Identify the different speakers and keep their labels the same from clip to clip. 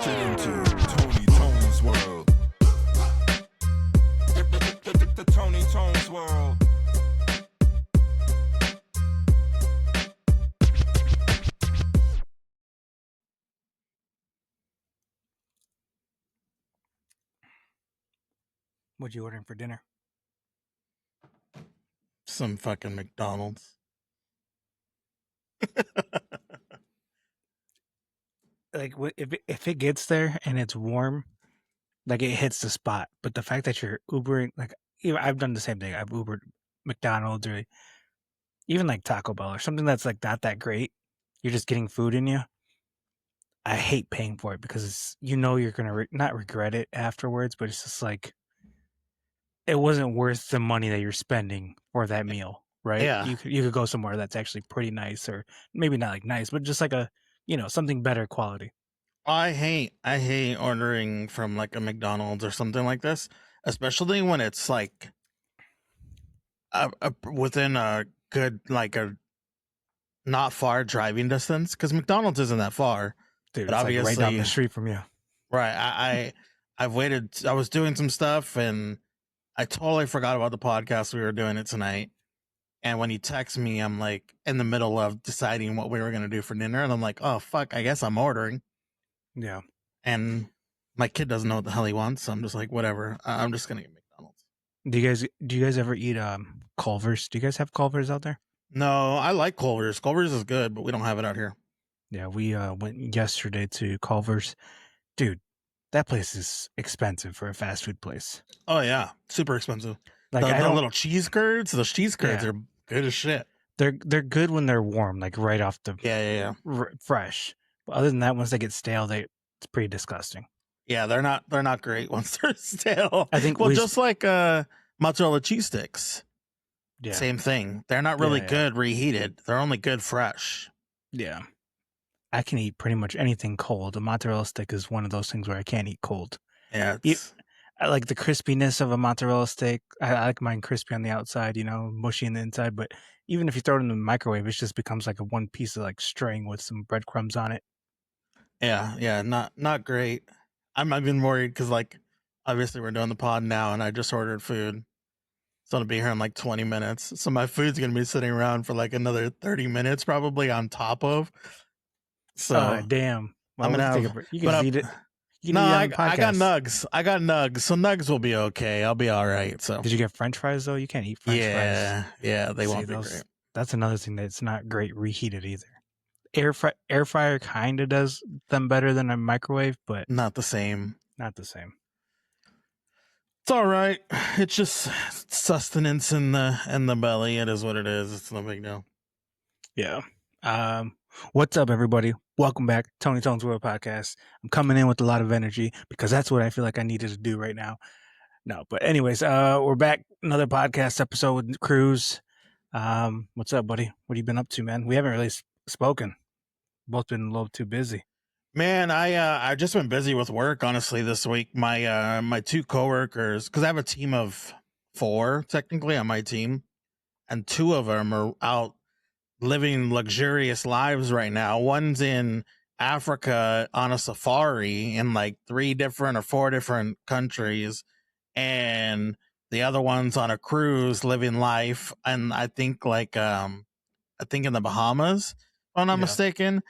Speaker 1: Get into Tony Tone's world. The Tony Tone's world.
Speaker 2: What you ordering for dinner?
Speaker 3: Some fucking McDonald's.
Speaker 2: Like, if it gets there and it's warm, like it hits the spot. But the fact that you're Ubering, like, even I've done the same thing. I've Ubered McDonald's or even like Taco Bell or something that's like not that great. You're just getting food in you. I hate paying for it because it's, you're gonna not regret it afterwards, but it's just like it wasn't worth the money that you're spending for that meal, right?
Speaker 3: Yeah.
Speaker 2: You could go somewhere that's actually pretty nice, or maybe not like nice, but just like a something better quality.
Speaker 3: I hate ordering from like a McDonald's or something like this, especially when it's like within a good, like a not far driving distance, because McDonald's isn't that far.
Speaker 2: Dude,
Speaker 3: But
Speaker 2: it's like right down the street from you.
Speaker 3: Right. I've waited. I was doing some stuff and I totally forgot about the podcast. We were doing it tonight. And when you text me, I'm like in the middle of deciding what we were going to do for dinner. And I'm like, oh, fuck, I guess I'm ordering.
Speaker 2: Yeah.
Speaker 3: And my kid doesn't know what the hell he wants. So I'm just like, whatever. I'm just going to get McDonald's.
Speaker 2: Do you guys ever eat Culver's? Do you guys have Culver's out there?
Speaker 3: No, I like Culver's. Culver's is good, but we don't have it out here.
Speaker 2: Yeah, we went yesterday to Culver's. Dude, that place is expensive for a fast food place.
Speaker 3: Oh, yeah. Super expensive.
Speaker 2: Like
Speaker 3: the little cheese curds, those cheese curds are good as shit.
Speaker 2: They're good when they're warm, like right off the fresh. But other than that, once they get stale, it's pretty disgusting.
Speaker 3: Yeah, they're not great once they're stale.
Speaker 2: I think
Speaker 3: just like mozzarella cheese sticks.
Speaker 2: Yeah.
Speaker 3: Same thing. They're not really good reheated. They're only good fresh.
Speaker 2: Yeah. I can eat pretty much anything cold. A mozzarella stick is one of those things where I can't eat cold.
Speaker 3: Yeah.
Speaker 2: I like the crispiness of a mozzarella stick. I like mine crispy on the outside, mushy on the inside. But even if you throw it in the microwave, it just becomes like a one piece of like string with some breadcrumbs on it.
Speaker 3: Yeah. Not great. I've been worried because, like, obviously we're doing the pod now and I just ordered food. So it'll be here in like 20 minutes. So my food's going to be sitting around for like another 30 minutes probably on top of. So
Speaker 2: damn.
Speaker 3: I'm going to have...
Speaker 2: You can eat it.
Speaker 3: No, I got nugs. So nugs will be okay. I'll be all right. So
Speaker 2: did you get French fries though? You can't eat French fries.
Speaker 3: Yeah, they won't be great.
Speaker 2: That's another thing that's not great reheated either. Air fryer kind of does them better than a microwave, but
Speaker 3: not the same. It's all right. It's just sustenance in the belly. It is what it is. It's no big deal.
Speaker 2: Yeah. What's up, everybody? Welcome back to Tony Tone's World Podcast. I'm coming in with a lot of energy because that's what I feel like I needed to do right now. No, but anyways, we're back. Another podcast episode with Cruz. What's up, buddy? What have you been up to, man? We haven't really spoken. Both been a little too busy.
Speaker 3: Man, I've just been busy with work, honestly, this week. My two coworkers, because I have a team of 4 technically on my team, and 2 of them are out living luxurious lives right now. One's in Africa on a safari in like 3 different or 4 different countries, and the other one's on a cruise living life, and I think in the Bahamas, if I'm not mistaken.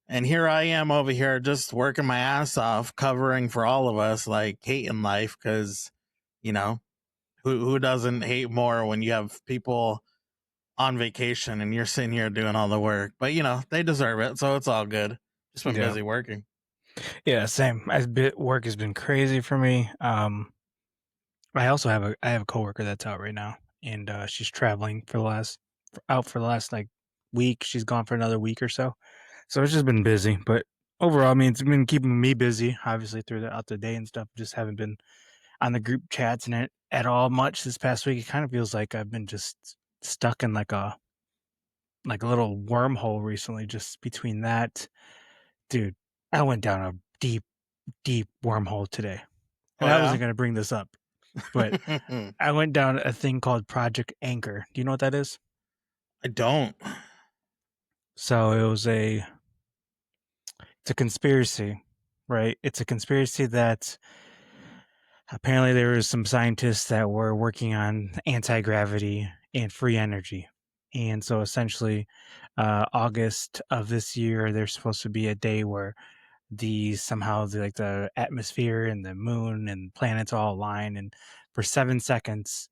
Speaker 3: And here I am over here just working my ass off, covering for all of us, like hating life, because, who doesn't hate more when you have people on vacation and you're sitting here doing all the work? But, they deserve it, so it's all good. Just been busy working.
Speaker 2: Yeah, same. Work has been crazy for me. I also have a coworker that's out right now, and she's traveling for the last like week. She's gone for another week or so. So it's just been busy, but overall, I mean, it's been keeping me busy, obviously, throughout the day and stuff. Just haven't been on the group chats and at all much this past week. It kind of feels like I've been just stuck in like a little wormhole recently, just between that. Dude, I went down a deep, deep wormhole today. And I wasn't going to bring this up, but I went down a thing called Project Anchor. Do you know what that is?
Speaker 3: I don't.
Speaker 2: So it's a conspiracy right? It's a conspiracy that apparently there was some scientists that were working on anti-gravity and free energy. And so essentially, August of this year, there's supposed to be a day where the atmosphere and the moon and planets all align, and for 7 seconds,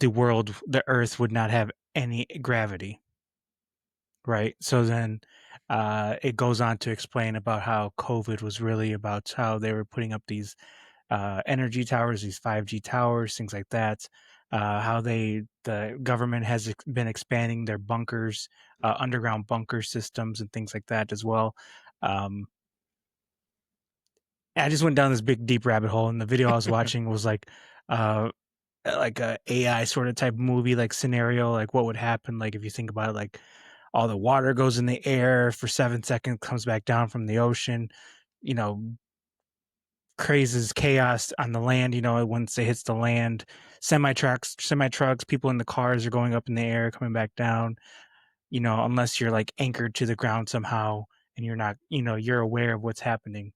Speaker 2: the Earth would not have any gravity, right? So then it goes on to explain about how COVID was really about how they were putting up these energy towers, these 5G towers, things like that. How the government has been expanding their bunkers, underground bunker systems, and things like that as well. I just went down this big deep rabbit hole, and the video I was watching was like a AI sort of type movie, like scenario, like what would happen, like if you think about it, like all the water goes in the air for 7 seconds, comes back down from the ocean, you know, crazes chaos on the land, once it hits the land, semi trucks, people in the cars are going up in the air, coming back down, unless you're like anchored to the ground somehow and you're not, you're aware of what's happening.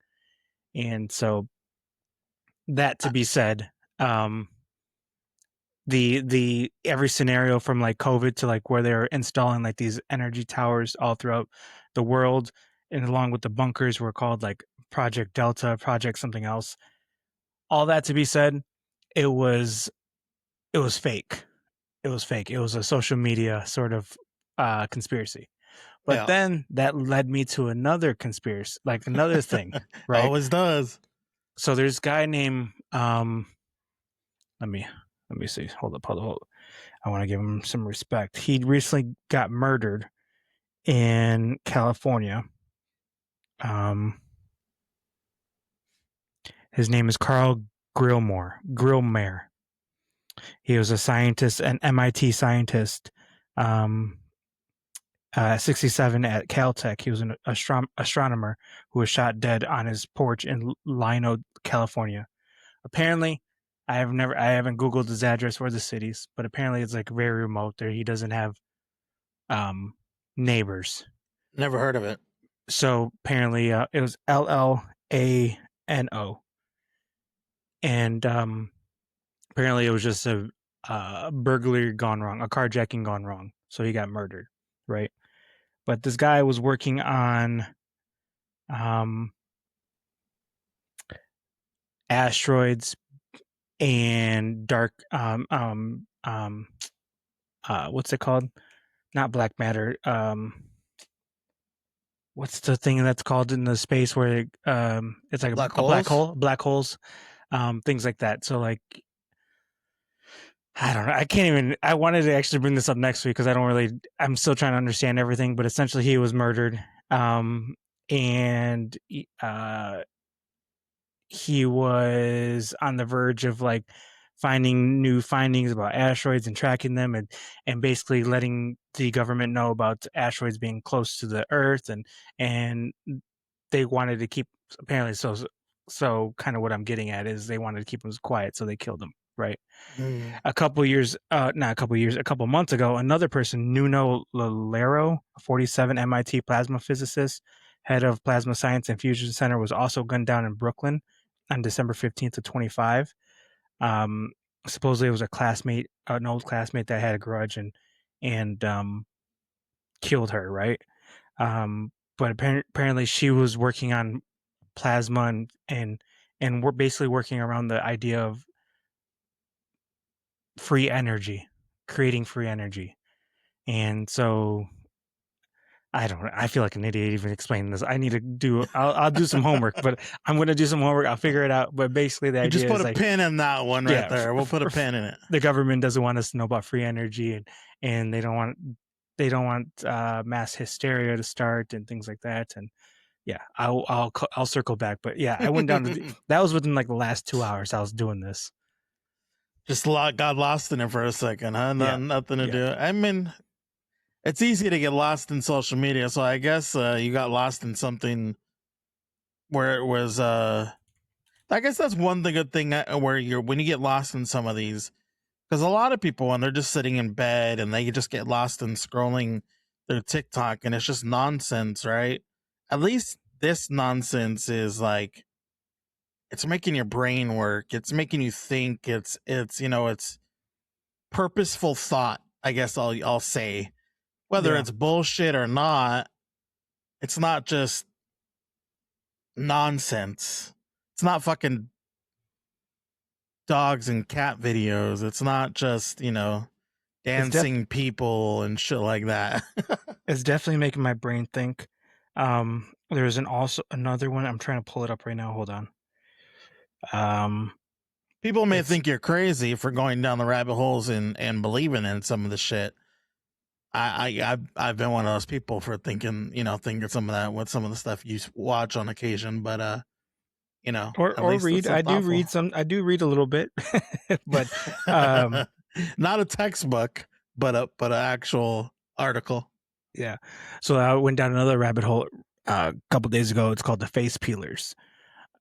Speaker 2: And so that to be said, the every scenario from like COVID to like where they're installing like these energy towers all throughout the world, and along with the bunkers were called like Project Delta, Project something else. All that to be said, it was fake. It was fake. It was a social media sort of conspiracy. But then that led me to another conspiracy, like another thing, right?
Speaker 3: Always does.
Speaker 2: So there's a guy named let me see. Hold up. I want to give him some respect. He recently got murdered in California. His name is Carl Grillmere. He was a scientist, an MIT scientist, 67 at Caltech. He was an astronomer who was shot dead on his porch in Lino, California. Apparently, I haven't Googled his address or the cities, but apparently it's like very remote there. He doesn't have neighbors.
Speaker 3: Never heard of it.
Speaker 2: So apparently it was LLANO. And apparently it was just a burglary gone wrong, a carjacking gone wrong. So he got murdered, right? But this guy was working on asteroids and dark what's it called? Not black matter. What's the thing that's called in the space where it's like
Speaker 3: Black
Speaker 2: a black holes, things like that. So like, I don't know. I can't even. I wanted to actually bring this up next week because I'm still trying to understand everything. But essentially, he was murdered, and he was on the verge of like finding new findings about asteroids and tracking them, and basically letting the government know about asteroids being close to the Earth, and they wanted to keep, apparently, so kind of what I'm getting at is they wanted to keep him quiet, so they killed him, right? A couple months ago, another person, Nuno Lalero, a 47 MIT plasma physicist, head of Plasma Science and Fusion Center, was also gunned down in Brooklyn on December 15th of 25. Supposedly it was an old classmate that had a grudge and killed her, right? But apparently she was working on plasma and we're basically working around the idea of free energy, creating free energy. And so I feel like an idiot even explaining this. I'll do some homework, but I'm going to do some homework. I'll figure it out. But basically the idea
Speaker 3: just put
Speaker 2: is
Speaker 3: a pin in that one right there. We'll put a pin in it.
Speaker 2: The government doesn't want us to know about free energy, and they don't want mass hysteria to start and things like that. And yeah, I'll circle back. But yeah, I went down to that was within like the last 2 hours I was doing this.
Speaker 3: Just got lost in it for a second, huh? Nothing to do. I mean, it's easy to get lost in social media, so I guess you got lost in something where it was. I guess that's one good thing when you get lost in some of these, because a lot of people, when they're just sitting in bed and they just get lost in scrolling their TikTok and it's just nonsense, right? At least this nonsense is like, it's making your brain work. It's making you think. It's it's purposeful thought. I guess I'll say, whether
Speaker 2: Yeah.
Speaker 3: it's bullshit or not. It's not just nonsense. It's not fucking dogs and cat videos. It's not just dancing people and shit like that.
Speaker 2: It's definitely making my brain think. There's also another one. I'm trying to pull it up right now. Hold on.
Speaker 3: People may
Speaker 2: It's
Speaker 3: think you're crazy for going down the rabbit holes and believing in some of the shit. I've been one of those people for thinking some of that with some of the stuff you watch on occasion, but at
Speaker 2: or
Speaker 3: least
Speaker 2: read.
Speaker 3: it's so
Speaker 2: I do
Speaker 3: thoughtful.
Speaker 2: read some. I do read a little bit, but
Speaker 3: Not a textbook, but a actual article.
Speaker 2: yeah. So I went down another rabbit hole a couple days ago. It's called the face peelers.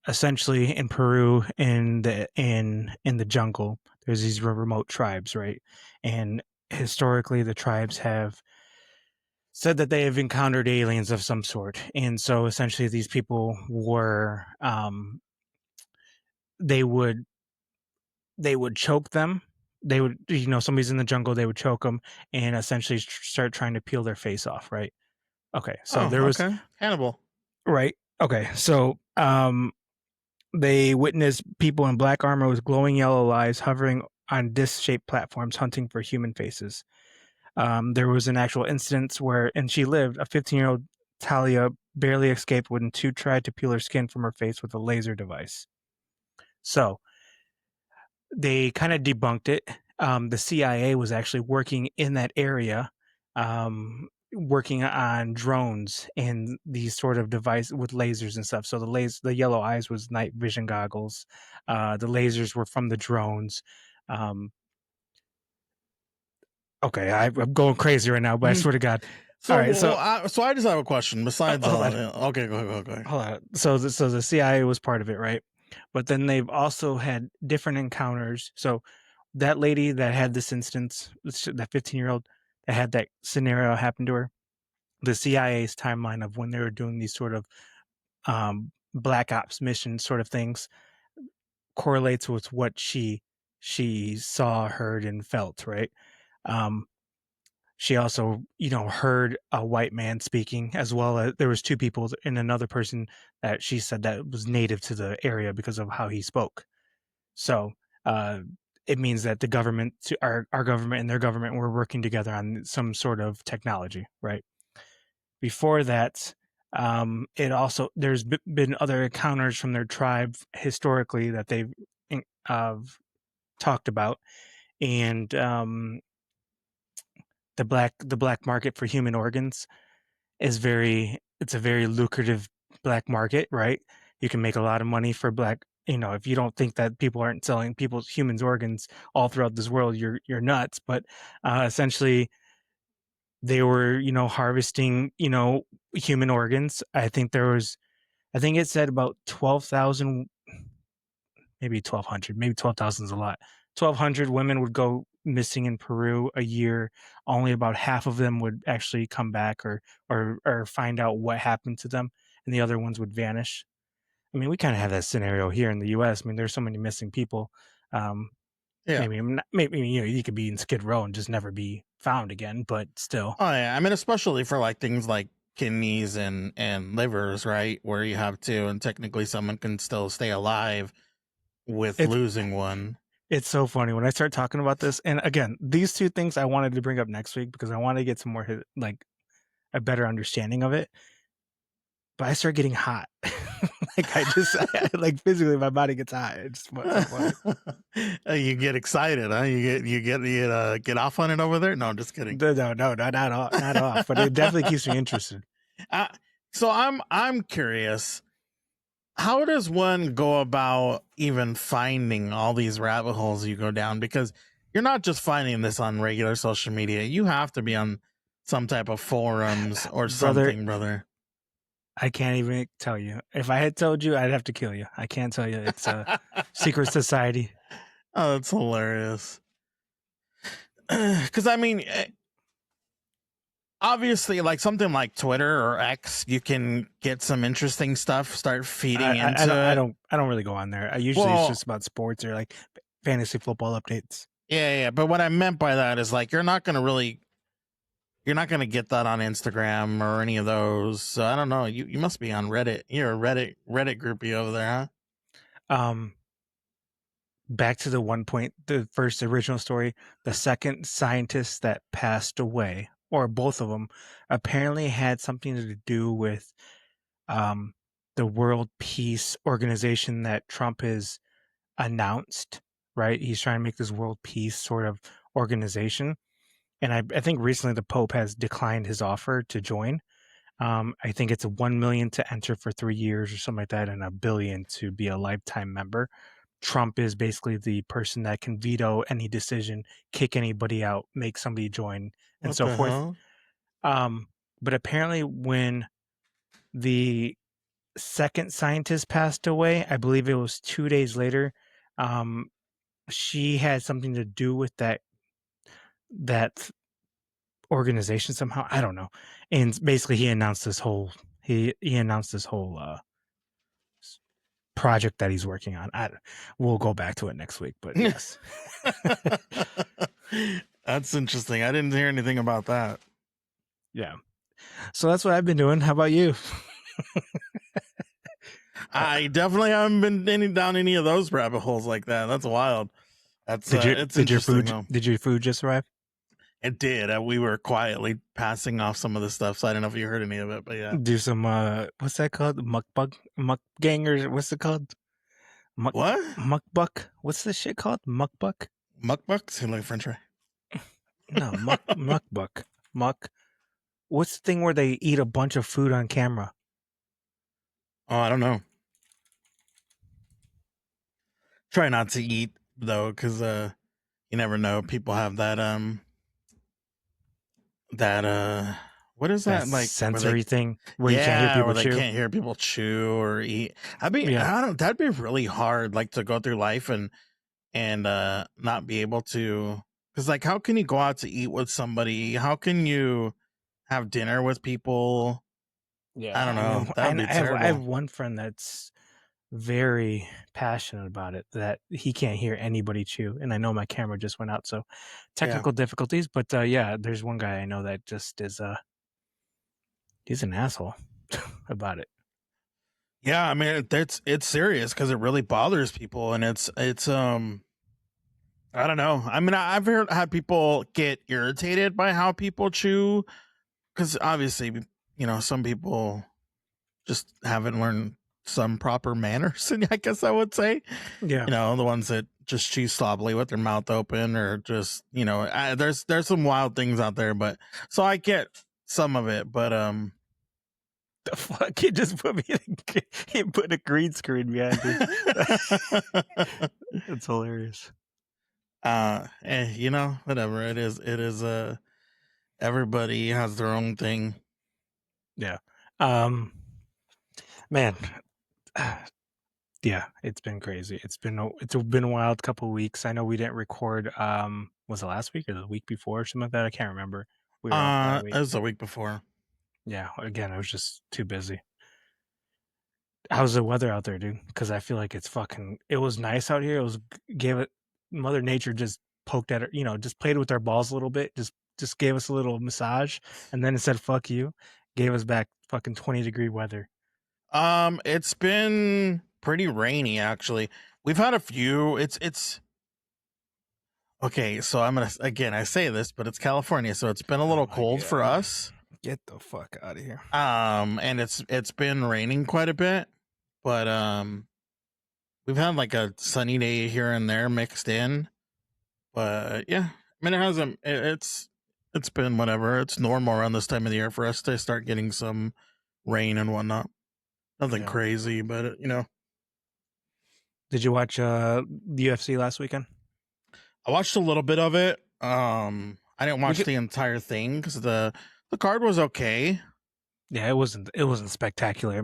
Speaker 2: Essentially, in Peru, in the jungle, there's these remote tribes, right? And historically, the tribes have said that they have encountered aliens of some sort, and so essentially, these people were they would choke them. They would, somebody's in the jungle, they would choke them and essentially start trying to peel their face off, right? Okay, so there was
Speaker 3: Okay. Hannibal.
Speaker 2: right. Okay, so they witnessed people in black armor with glowing yellow eyes hovering on disc-shaped platforms hunting for human faces. There was an actual instance where, and she lived, a 15-year-old Talia barely escaped when two tried to peel her skin from her face with a laser device. So they kind of debunked it. The CIA was actually working in that area, working on drones and these sort of device with lasers and stuff. So the yellow eyes was night vision goggles. The lasers were from the drones. Okay, I'm going crazy right now, but I swear to God.
Speaker 3: So,
Speaker 2: All right, so
Speaker 3: I just have a question. Besides
Speaker 2: hold
Speaker 3: all,
Speaker 2: on.
Speaker 3: okay, go.
Speaker 2: Hold on. So the CIA was part of it, right? But then they've also had different encounters. So that lady that had this instance, that 15-year-old that had that scenario happen to her, the CIA's timeline of when they were doing these sort of black ops mission sort of things correlates with what she saw, heard, and felt, right? She also, heard a white man speaking, as well as there was two people and another person that she said that was native to the area because of how he spoke. So it means that the government, our government and their government were working together on some sort of technology, right? Before that, there's been other encounters from their tribe historically that they've uh, talked about, and the black market for human organs it's a very lucrative black market, right? You can make a lot of money for black. If you don't think that people aren't selling people's humans organs all throughout this world, you're nuts. But essentially, they were harvesting human organs. I think it said about 12,000, maybe 1,200, maybe 12,000 is a lot. 1,200 women would go missing in Peru a year. Only about half of them would actually come back or find out what happened to them, and the other ones would vanish. I mean, we kind of have that scenario here in the U.S. I mean, there's so many missing people.
Speaker 3: Yeah.
Speaker 2: Maybe you could be in Skid Row and just never be found again, but still.
Speaker 3: Oh yeah, I mean, especially for like things like kidneys and livers, right? Where you have to, and technically someone can still stay alive with losing one.
Speaker 2: It's so funny when I start talking about this. And again, these two things I wanted to bring up next week because I wanted to get some more like a better understanding of it. But I start getting hot. Like physically my body gets hot. It's so funny.
Speaker 3: You get excited, huh? You get off on it over there? No, just kidding.
Speaker 2: No, not off. But it definitely keeps me interested.
Speaker 3: So I'm curious. How does one go about even finding all these rabbit holes you go down? Because you're not just finding this on regular social media. You have to be on some type of forums or something, brother.
Speaker 2: I can't even tell you. If I had told you, I'd have to kill you. I can't tell you. It's a secret society.
Speaker 3: Oh, that's hilarious. Because I mean, obviously, like something like Twitter or X, you can get some interesting stuff. Start feeding into it.
Speaker 2: I don't really go on there. I usually it's
Speaker 3: Well,
Speaker 2: just about sports or like fantasy football updates.
Speaker 3: yeah. But what I meant by that is like you're not gonna get that on Instagram or any of those. So I don't know. You must be on Reddit. You're a Reddit groupie over there, huh?
Speaker 2: Back to the first original story, the second scientist that passed away, or both of them, apparently had something to do with the World Peace Organization that Trump has announced, right? He's trying to make this world peace sort of organization. And I think recently the Pope has declined his offer to join. I think it's 1 million to enter for 3 years or something like that, and $1 billion to be a lifetime member. Trump is basically the person that can veto any decision, kick anybody out, make somebody join, and
Speaker 3: What
Speaker 2: so
Speaker 3: the
Speaker 2: forth.
Speaker 3: hell?
Speaker 2: But apparently, when the second scientist passed away, I believe it was 2 days later, she had something to do with that organization somehow. I don't know. And basically, he announced this whole project that he's working on. We'll go back to it next week, but yes.
Speaker 3: That's interesting. I didn't hear anything about that.
Speaker 2: Yeah. So that's what I've been doing. How about you?
Speaker 3: I definitely haven't been down any of those rabbit holes like that. That's wild. That's it's interesting though.
Speaker 2: Did your food just arrive?
Speaker 3: It did. We were quietly passing off some of the stuff, so I don't know if you heard any of it, but yeah.
Speaker 2: Do some what's that called? Mukbangers? What's it called?
Speaker 3: What?
Speaker 2: Mukbuck? What's this shit called? Mukbuck?
Speaker 3: Mukbuck? Seems like a French fry.
Speaker 2: No, mukbuck. What's the thing where they eat a bunch of food on camera?
Speaker 3: Oh, I don't know. Try not to eat though, because you never know. People have that what is that, like
Speaker 2: sensory thing where you can't hear people chew?
Speaker 3: They can't hear people chew or eat. I mean, I don't. That'd be really hard, like to go through life and not be able to. Because like, how can you go out to eat with somebody? How can you have dinner with people?
Speaker 2: Yeah,
Speaker 3: I don't know. That would be terrible.
Speaker 2: I have one friend that's very passionate about it, that he can't hear anybody chew, and I know my camera just went out, so technical difficulties. But yeah, there's one guy I know that just is he's an asshole about it.
Speaker 3: Yeah, I mean it's serious because it really bothers people, and it's I don't know. I mean, I've had people get irritated by how people chew, because obviously, some people just haven't learned some proper manners, and I guess I would say,
Speaker 2: Yeah,
Speaker 3: the ones that just chew sloppily with their mouth open, or just, there's some wild things out there, but so I get some of it, but
Speaker 2: the fuck, he just put he put a green screen behind me. It's hilarious.
Speaker 3: Whatever it is, everybody has their own thing.
Speaker 2: Yeah. Man, yeah, it's been crazy. It's been a wild couple of weeks. I know we didn't record. Was it last week or the week before or something like that? I can't remember. We were off that week.
Speaker 3: It was the week before.
Speaker 2: Yeah. Again, I was just too busy. How's the weather out there, dude? Because I feel like it was nice out here. Mother Nature just poked at her, just played with our balls a little bit, just gave us a little massage, and then it said "fuck you," gave us back fucking 20-degree weather.
Speaker 3: It's been pretty rainy actually. We've had a few. It's okay. So I say this, but it's California, so it's been a little cold for us.
Speaker 2: Get the fuck out of here.
Speaker 3: And it's been raining quite a bit, but we've had like a sunny day here and there mixed in. But yeah, I mean, it hasn't. It's been whatever. It's normal around this time of the year for us to start getting some rain and whatnot. Nothing crazy, but
Speaker 2: Did you watch the UFC last weekend?
Speaker 3: I watched a little bit of it. I didn't watch the entire thing because the card was okay.
Speaker 2: Yeah, it wasn't spectacular. I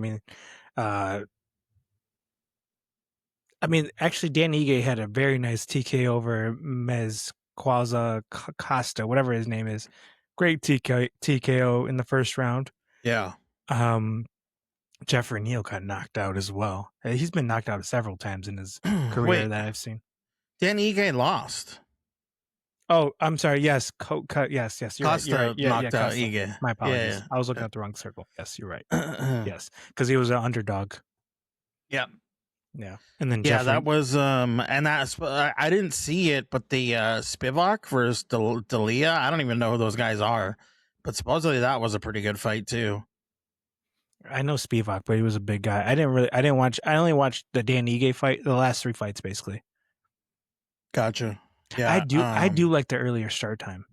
Speaker 2: mean, actually, Dan Ige had a very nice TK over Mez Quaza Costa, whatever his name is. Great TKO in the first round.
Speaker 3: Yeah.
Speaker 2: Jeffrey Neal got knocked out as well. He's been knocked out several times in his career
Speaker 3: Wait,
Speaker 2: that I've seen.
Speaker 3: Dan Ige lost.
Speaker 2: Oh, I'm sorry. Yes, yes, you're right. You're right.
Speaker 3: Costa
Speaker 2: Yeah,
Speaker 3: knocked out
Speaker 2: Costa.
Speaker 3: Ige.
Speaker 2: My apologies.
Speaker 3: Yeah.
Speaker 2: I was looking at the wrong circle. Yes, you're right.
Speaker 3: Yeah.
Speaker 2: Yes, because he was an underdog.
Speaker 3: Yeah.
Speaker 2: Yeah, and then
Speaker 3: Yeah,
Speaker 2: Jeffrey.
Speaker 3: that was and that's I didn't see it, but the Spivak versus Dalia, I don't even know who those guys are, but supposedly that was a pretty good fight too.
Speaker 2: I know Spivak, but he was a big guy. I only watched the Dan Ige fight, the last 3 fights basically.
Speaker 3: Gotcha. Yeah,
Speaker 2: I do like the earlier start time.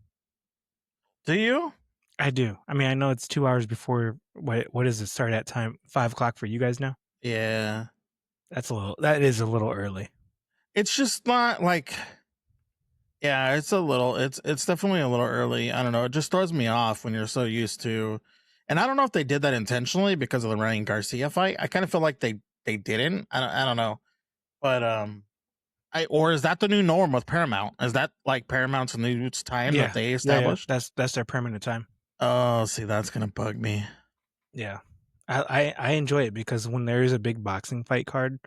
Speaker 3: Do you?
Speaker 2: I do. I mean, I know it's 2 hours before. What does it start at time? 5 o'clock for you guys now?
Speaker 3: Yeah.
Speaker 2: That is a little early.
Speaker 3: It's just not like, yeah, it's definitely a little early. I don't know. It just throws me off when you're so used to, and I don't know if they did that intentionally because of the Ryan Garcia fight. I kind of feel like they didn't. I don't know, but or is that the new norm with Paramount? Is that like Paramount's new time that they established?
Speaker 2: Yeah. That's their permanent time.
Speaker 3: Oh, see, that's gonna bug me.
Speaker 2: Yeah, I enjoy it because when there is a big boxing fight card,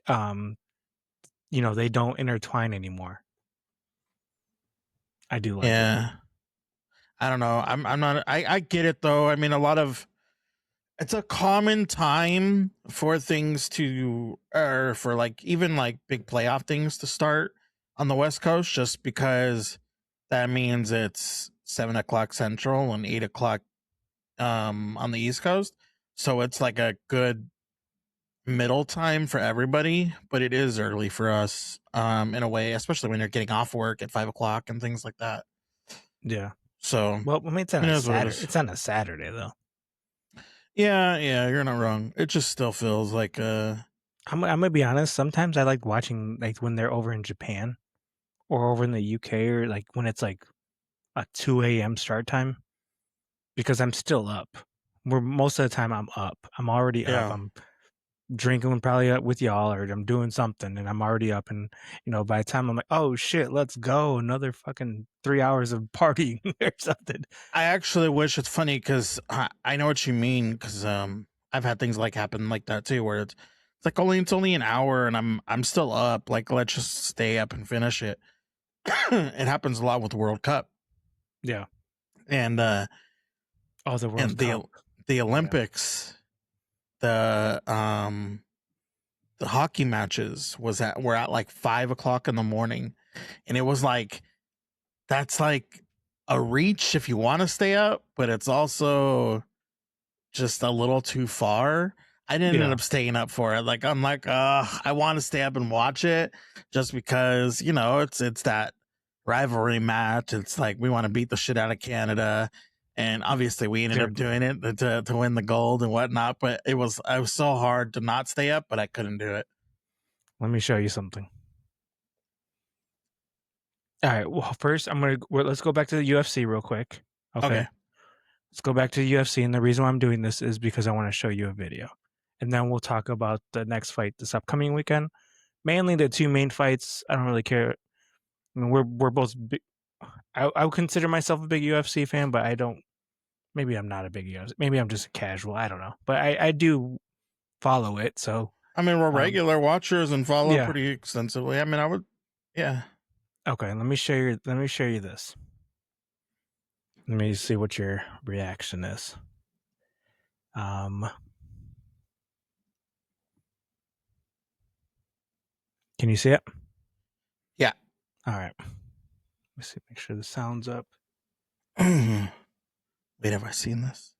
Speaker 2: they don't intertwine anymore. I do like it.
Speaker 3: Yeah, I don't know. I'm not. I get it though. I mean, it's a common time for things to, or for like even like big playoff things to start on the West Coast, just because that means it's 7 o'clock Central and 8 o'clock on the East Coast. So it's like a good middle time for everybody, but it is early for us in a way, especially when you're getting off work at 5 o'clock and things like that.
Speaker 2: Yeah.
Speaker 3: So,
Speaker 2: well, I mean, it's on a Saturday. It's on a Saturday though.
Speaker 3: Yeah, you're not wrong. It just still feels like
Speaker 2: I'm gonna be honest. Sometimes I like watching like when they're over in Japan or over in the UK, or like when it's like a 2 a.m. start time, because I'm still up. Where most of the time I'm up. I'm already up. I'm drinking probably with y'all, or I'm doing something and I'm already up, and by the time I'm like, oh shit, let's go, another fucking 3 hours of partying or something.
Speaker 3: I actually wish, it's funny because I know what you mean, because I've had things like happen like that too, where it's like it's only an hour and I'm still up. Like, let's just stay up and finish it. It happens a lot with the World Cup.
Speaker 2: Yeah.
Speaker 3: And
Speaker 2: the World Cup.
Speaker 3: The Olympics, the hockey matches were at like 5 o'clock in the morning, and it was like, that's like a reach if you want to stay up, but it's also just a little too far. I didn't end up staying up for it. Like, I'm like, I want to stay up and watch it just because, it's that rivalry match. It's like, we want to beat the shit out of Canada. And obviously we ended up doing it to win the gold and whatnot. But I was so hard to not stay up, but I couldn't do it.
Speaker 2: Let me show you something. All right. Well, first let's go back to the UFC real quick. Okay. Let's go back to the UFC. And the reason why I'm doing this is because I want to show you a video. And then we'll talk about the next fight this upcoming weekend. Mainly the 2 main fights. I don't really care. I mean, we're both big. I would consider myself a big UFC fan, but I don't. Maybe I'm not a big UFC. Maybe I'm just a casual. I don't know. But I do follow it. So
Speaker 3: I mean, we're regular watchers and follow pretty extensively. I mean, I would, yeah.
Speaker 2: Okay, let me show you this. Let me see what your reaction is. Can you see it?
Speaker 3: Yeah.
Speaker 2: All right. Let's see. Make sure the sound's up.
Speaker 3: Wait, have I seen this?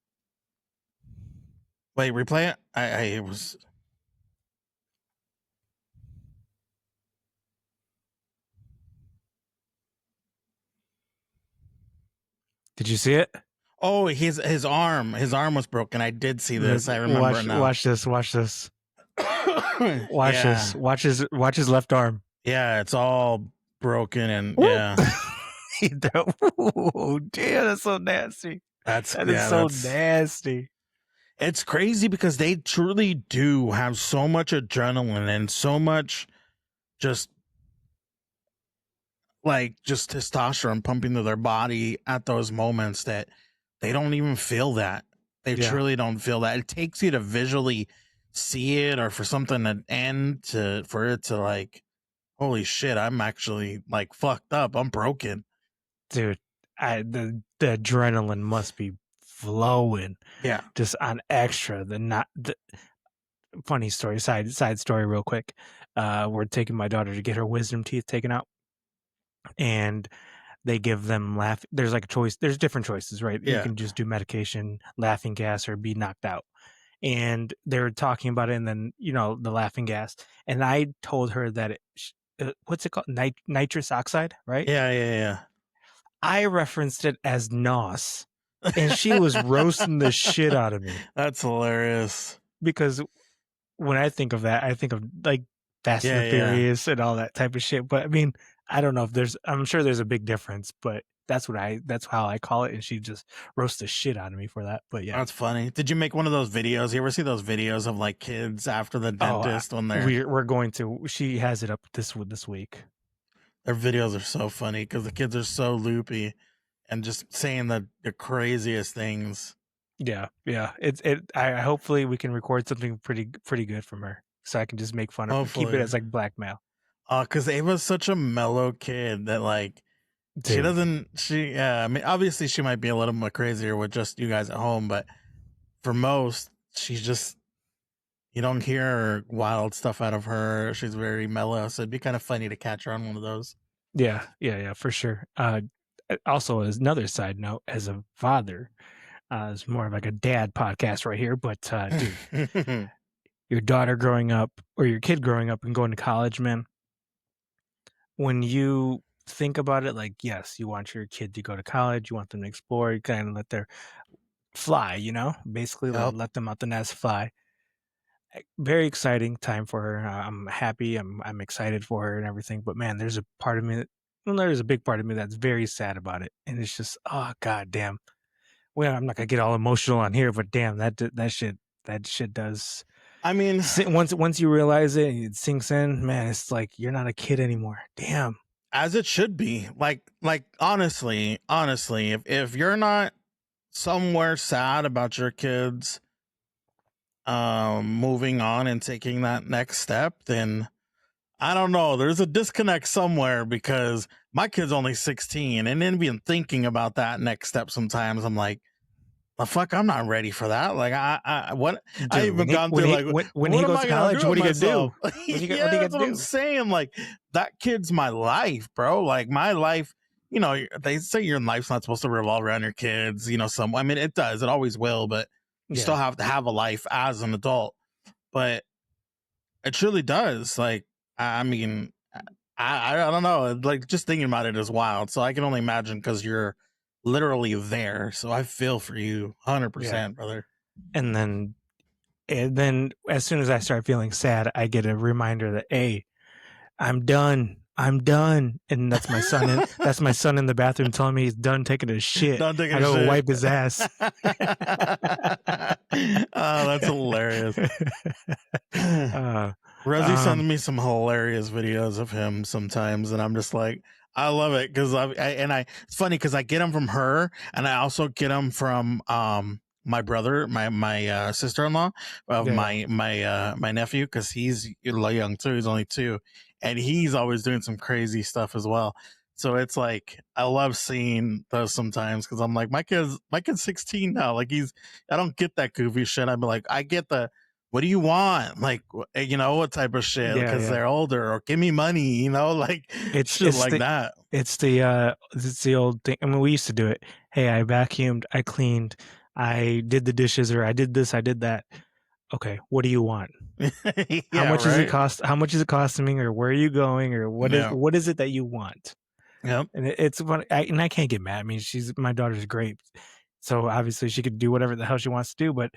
Speaker 3: Wait, replay it. It was.
Speaker 2: Did you see it?
Speaker 3: Oh, his arm was broken. I did see this. I remember it now.
Speaker 2: Watch this. Watch this. This. Watch his left arm.
Speaker 3: Yeah, it's all broken and yeah.
Speaker 2: Oh, damn, that's so nasty. That is so nasty.
Speaker 3: It's crazy because they truly do have so much adrenaline and so much just like just testosterone pumping to their body at those moments that they don't even feel that. They
Speaker 2: Yeah.
Speaker 3: truly don't feel that. It takes you to visually see it, or for something to end for it to like, holy shit, I'm actually like fucked up. I'm broken.
Speaker 2: Dude, the adrenaline must be flowing
Speaker 3: Yeah.
Speaker 2: just on extra. The funny story, side story real quick. We're taking my daughter to get her wisdom teeth taken out, and they give them there's like a choice, there's different choices, right? You
Speaker 3: Yeah.
Speaker 2: can just do medication, laughing gas, or be knocked out. And they were talking about it, and then the laughing gas, and I told her that what's it called, nitrous oxide, right?
Speaker 3: Yeah.
Speaker 2: I referenced it as NOS, and she was roasting the shit out of me
Speaker 3: That's hilarious.
Speaker 2: because when I think of that, I think of like Fast and the Furious and all that type of shit. But I mean, I don't know if I'm sure there's a big difference, but that's how I call it. And she just roasts the shit out of me for that. But yeah,
Speaker 3: That's funny. Did you make one of those videos? You ever see those videos of like kids after the dentist when they're
Speaker 2: we're going to. She has it up this week.
Speaker 3: Their videos are so funny because the kids are so loopy and just saying the craziest things.
Speaker 2: Yeah. I hopefully we can record something pretty good from her, so I can just make fun of, keep it as like blackmail.
Speaker 3: Because Ava's such a mellow kid that like she doesn't. I mean, obviously she might be a little more crazier with just you guys at home, but for most, she's just, you don't hear wild stuff out of her. She's very mellow, so it'd be kind of funny to catch her on one of those.
Speaker 2: Yeah, for sure. Also, as another side note, as a father, it's more of like a dad podcast right here. But dude, your daughter growing up or your kid growing up and going to college, man, when you think about it, like, yes, you want your kid to go to college, you want them to explore, you kind of let their fly, basically let them out the nest, fly. Very exciting time for her. I'm happy. I'm excited for her and everything. But man, there's a part of me there's a big part of me that's very sad about it. And it's just, oh god damn. Well, I'm not gonna get all emotional on here, but damn, that shit does.
Speaker 3: I mean,
Speaker 2: once you realize it and it sinks in, man, it's like you're not a kid anymore. Damn.
Speaker 3: As it should be. Like honestly, if you're not somewhere sad about your kids moving on and taking that next step, then I don't know, there's a disconnect somewhere, because my kid's only 16, and then being thinking about that next step sometimes I'm like, the fuck, I'm not ready for that. Like dude, I even gone through like
Speaker 2: when he goes to college, what are you gonna do?
Speaker 3: Yeah, that's what I'm saying. Like, that kid's my life, bro. Like, my life, they say your life's not supposed to revolve around your kids, I mean, it does, it always will, but you still have to have a life as an adult. But it truly does. Like, I mean, I don't know, like, just thinking about it is wild. So I can only imagine, because you're literally there. So I feel for you 100%, brother.
Speaker 2: And then as soon as I start feeling sad, I get a reminder that, hey, I'm done. And that's my son. That's my son in the bathroom telling me he's done taking a shit. I go wipe his ass.
Speaker 3: Oh, that's hilarious. Rosie sends me some hilarious videos of him sometimes, and I'm just like, I love it, because it's funny because I get them from her, and I also get them from my brother, my sister-in-law, my nephew, because he's young too. He's only 2, and he's always doing some crazy stuff as well. So it's like, I love seeing those sometimes, because I'm like, my kid's 16 now. Like, I don't get that goofy shit. I'm like, I get what do you want? Like, what type of shit? Because they're older, or give me money, like, it's shit like that.
Speaker 2: It's the old thing. I mean, we used to do it. Hey, I vacuumed, I cleaned, I did the dishes, or I did this, I did that. Okay, what do you want? How much does it cost? How much is it costing me? Or where are you going? Or what is it that you want?
Speaker 3: Yep.
Speaker 2: And it's funny, and I can't get mad. I mean, my daughter's great, so obviously she could do whatever the hell she wants to do. But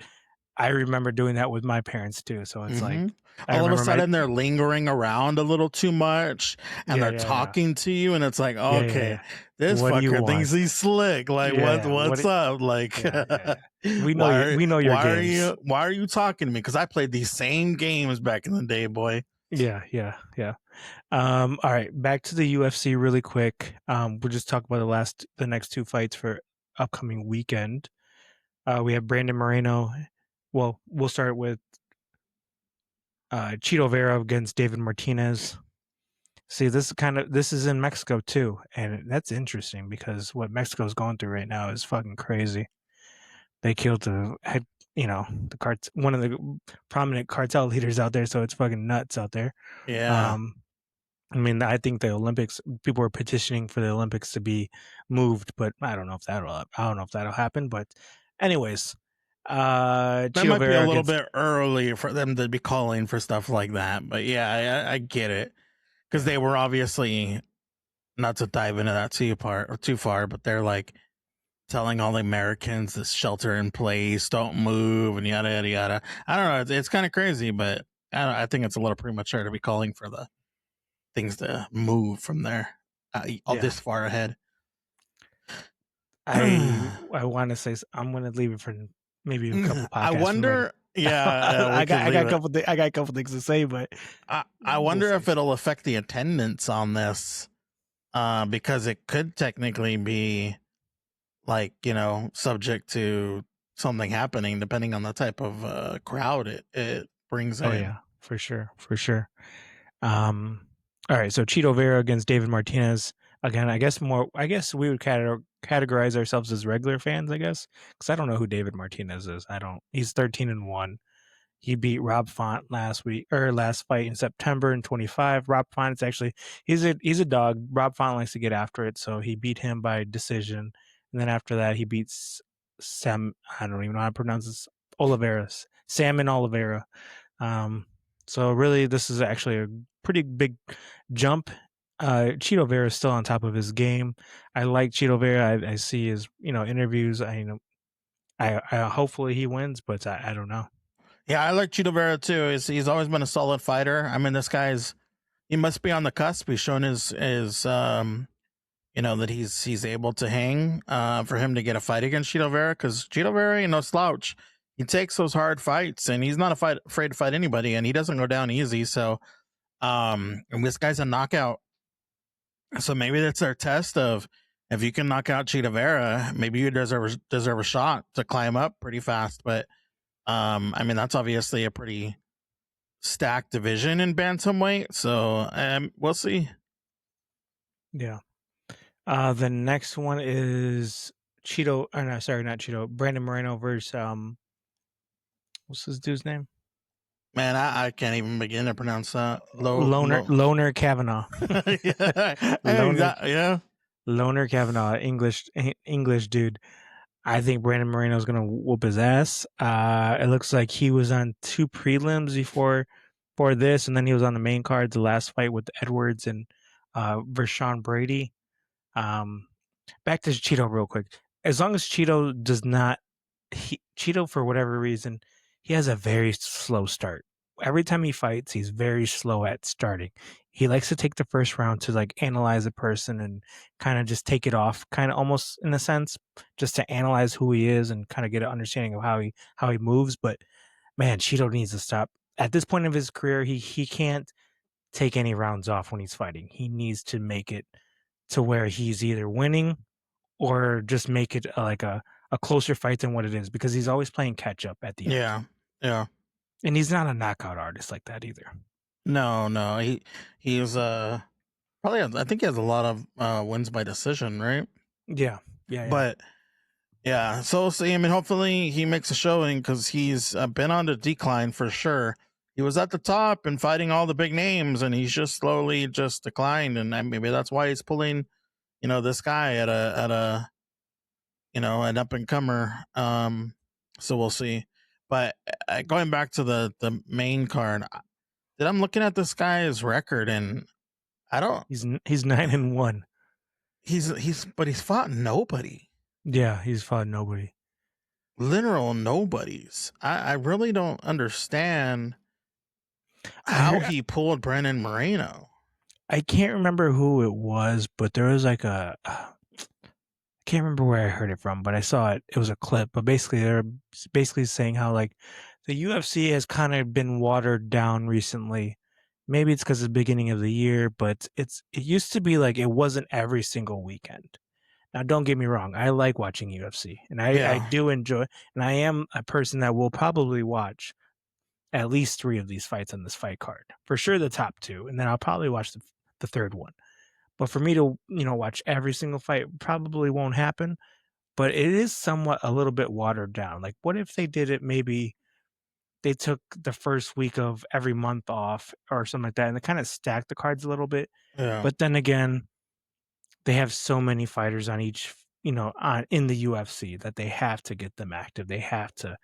Speaker 2: I remember doing that with my parents too. So it's like,
Speaker 3: all of a sudden they're lingering around a little too much, and they're talking to you, and it's like, okay, this fucker thinks he's slick. Like, what's up? Like,
Speaker 2: we know you're
Speaker 3: why are you talking to me? Because I played these same games back in the day, boy.
Speaker 2: Yeah. All right, back to the UFC really quick. We'll just talk about the next two fights for upcoming weekend. We have Brandon Moreno. Well, we'll start with Chito Vera against David Martinez. See, this is in Mexico too, and that's interesting because what Mexico's going through right now is fucking crazy. They killed one of the prominent cartel leaders out there, so it's fucking nuts out there.
Speaker 3: Yeah.
Speaker 2: I mean, I think the Olympics, people are petitioning for the Olympics to be moved, but I don't know if that'll happen. But anyways,
Speaker 3: That
Speaker 2: Chito
Speaker 3: might be a
Speaker 2: Vera
Speaker 3: little
Speaker 2: against
Speaker 3: bit early for them to be calling for stuff like that. But yeah, I get it. Because they were obviously, not to dive into that too far, but they're like telling all the Americans to shelter in place, don't move, and yada yada yada. I don't know. It's kind of crazy, but I think it's a little premature to be calling for the things to move from there, all this far ahead.
Speaker 2: I want to say I'm going to leave it for maybe a couple podcasts.
Speaker 3: I wonder. Yeah,
Speaker 2: I got a couple things to say, but
Speaker 3: I wonder if it'll affect the attendance on this, because it could technically be like, subject to something happening depending on the type of crowd it brings in.
Speaker 2: Oh yeah, for sure. All right, so Chito Vera against David Martinez. Again, I guess we would categorize ourselves as regular fans, I guess, because I don't know who David Martinez is. He's 13-1. He beat Rob Font last fight in September in 25. Rob Font's actually he's a dog. Rob Font likes to get after it, so he beat him by decision. And then after that, he beats I don't even know how to pronounce this. Salmon Oliveira. So really, this is actually a pretty big jump. Chito Vera is still on top of his game. I like Chito Vera. I see his interviews. I hopefully he wins, but I don't know.
Speaker 3: Yeah, I like Chito Vera too. He's always been a solid fighter. I mean, this he must be on the cusp. He's shown his that he's able to hang for him to get a fight against Chito Vera, because Chito Vera ain't no slouch. He takes those hard fights, and he's not afraid to fight anybody, and he doesn't go down easy. So, and this guy's a knockout. So maybe that's our test of, if you can knock out Chito Vera, maybe you deserve a shot to climb up pretty fast. But I mean, that's obviously a pretty stacked division in bantamweight. So we'll see.
Speaker 2: Yeah. The next one is Brandon Moreno versus what's this dude's name?
Speaker 3: Man, I can't even begin to pronounce that.
Speaker 2: Loner Kavanaugh.
Speaker 3: Yeah.
Speaker 2: Loner Kavanaugh, English dude. I think Brandon Moreno is gonna whoop his ass. It looks like he was on 2 prelims before this, and then he was on the main card, the last fight with Edwards and Vershawn Brady. Back to Chito real quick. As long as Chito Chito, for whatever reason, he has a very slow start. Every time he fights, he's very slow at starting. He likes to take the first round to like analyze a person and kind of just take it off, kind of almost in a sense, just to analyze who he is and kind of get an understanding of how he moves. But man, Chito needs to stop. At this point of his career, he can't take any rounds off when he's fighting. He needs to make it to where he's either winning or just make it like a closer fight than what it is, because he's always playing catch up at the end.
Speaker 3: Yeah.
Speaker 2: And he's not a knockout artist like that either.
Speaker 3: No. He's probably, I think he has a lot of wins by decision, right?
Speaker 2: Yeah.
Speaker 3: But yeah, so we'll see. I mean, hopefully he makes a showing, because he's been on the decline for sure. He was at the top and fighting all the big names, and he's just slowly just declined. And maybe that's why he's pulling, this guy at a an up and comer. So we'll see. But going back to the main card, I'm looking at this guy's record, and I don't.
Speaker 2: He's 9-1.
Speaker 3: But he's fought nobody.
Speaker 2: Yeah, he's fought nobody.
Speaker 3: Literal nobodies. I really don't understand how he pulled Brandon Moreno.
Speaker 2: I can't remember who it was, but there was like I can't remember where I heard it from, but I saw it. It was a clip, but basically they're saying how like the UFC has kind of been watered down recently, maybe it's because it's the beginning of the year, but it used to be like it wasn't every single weekend. Now, don't get me wrong, I like watching UFC, and I
Speaker 3: Yeah.
Speaker 2: do enjoy, and I am a person that will probably watch at least 3 of these fights on this fight card. For sure the top 2, and then I'll probably watch the 3rd one. But for me to, watch every single fight probably won't happen, but it is somewhat a little bit watered down. Like, what if they did it, maybe they took the first week of every month off or something like that, and they kinda stacked the cards a little bit,
Speaker 3: Yeah.
Speaker 2: but then again, they have so many fighters on each, on in the UFC that they have to get them active. They have to,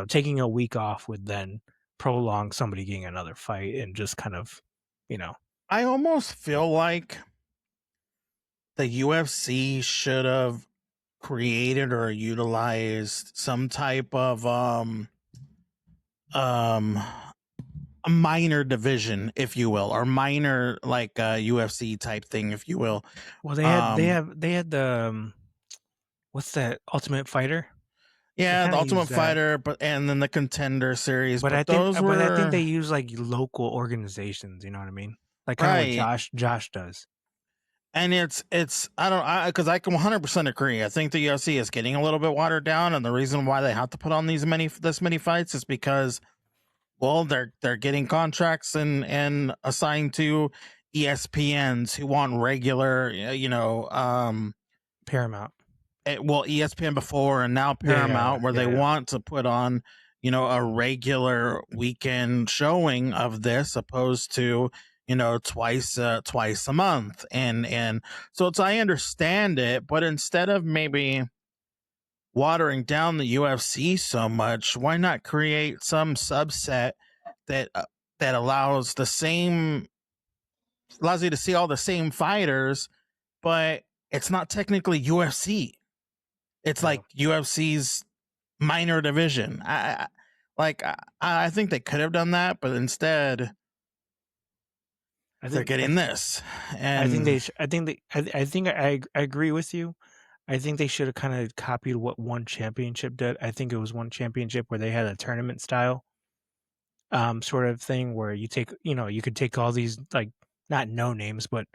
Speaker 2: taking a week off would then prolong somebody getting another fight and just kind of, you know,
Speaker 3: I almost feel like the UFC should have created or utilized some type of um a minor division, if you will, or minor like UFC type thing, if you will.
Speaker 2: well,
Speaker 3: Um
Speaker 2: they had the what's that Ultimate Fighter? They
Speaker 3: yeah,
Speaker 2: kind
Speaker 3: the
Speaker 2: of use
Speaker 3: Ultimate
Speaker 2: that,
Speaker 3: Fighter, but and then the Contender series, but those
Speaker 2: but I think they
Speaker 3: were
Speaker 2: use like local organizations. You know what I mean? Like kind of what
Speaker 3: right.
Speaker 2: Josh does.
Speaker 3: And it's I don't because I can 100% agree. I think the UFC is getting a little bit watered down, and the reason why they have to put on this many fights is because well they're getting contracts and assigned to ESPNs who want regular
Speaker 2: Paramount.
Speaker 3: well ESPN before and now Paramount where they
Speaker 2: Yeah.
Speaker 3: want to put on a regular weekend showing of this opposed to twice a month and so it's I understand it, but instead of maybe watering down the UFC so much, why not create some subset that that allows you to see all the same fighters, but it's not technically UFC. It's
Speaker 2: True.
Speaker 3: like UFC's minor division. I think they could have done that, but instead
Speaker 2: I
Speaker 3: they're
Speaker 2: think
Speaker 3: getting this.
Speaker 2: I think
Speaker 3: And
Speaker 2: they. I think they. I think I agree with you. I think they should have kind of copied what One Championship did. I think it was One Championship where they had a tournament style sort of thing where you could take all these like not no names, but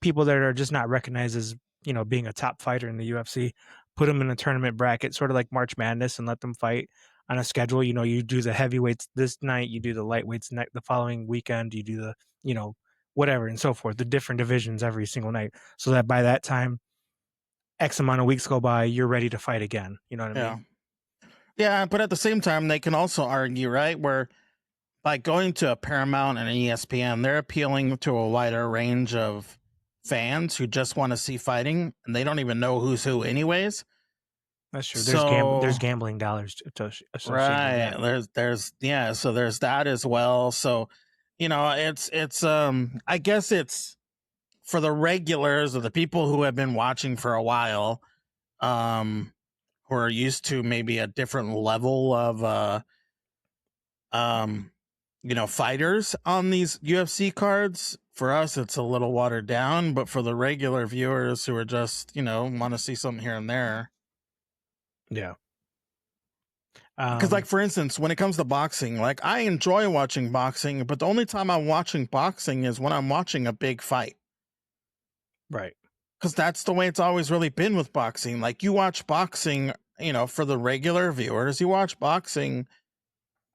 Speaker 2: people that are just not recognized as being a top fighter in the UFC, put them in a tournament bracket, sort of like March Madness, and let them fight on a schedule. You do the heavyweights this night, you do the lightweights the following weekend, you do the you know whatever and so forth, the different divisions every single night, so that by that time X amount of weeks go by, you're ready to fight again. You know what I
Speaker 3: yeah.
Speaker 2: mean?
Speaker 3: Yeah, but at the same time they can also argue, right, where by going to a Paramount and an ESPN, they're appealing to a wider range of fans who just want to see fighting and they don't even know who's who anyways.
Speaker 2: That's true.
Speaker 3: So
Speaker 2: There's gambling dollars associated with
Speaker 3: right,
Speaker 2: that.
Speaker 3: there's yeah, so there's that as well. So it's I guess it's for the regulars or the people who have been watching for a while, um who are used to maybe a different level of um fighters on these UFC cards. For us it's a little watered down, but for the regular viewers who are just want to see something here and there.
Speaker 2: Yeah.
Speaker 3: Because like
Speaker 2: Um,
Speaker 3: for instance when it comes to boxing, like I enjoy watching boxing, but the only time I'm watching boxing is when I'm watching a big fight,
Speaker 2: right.
Speaker 3: because that's the way it's always really been with boxing. Like you watch boxing, for the regular viewers, you watch boxing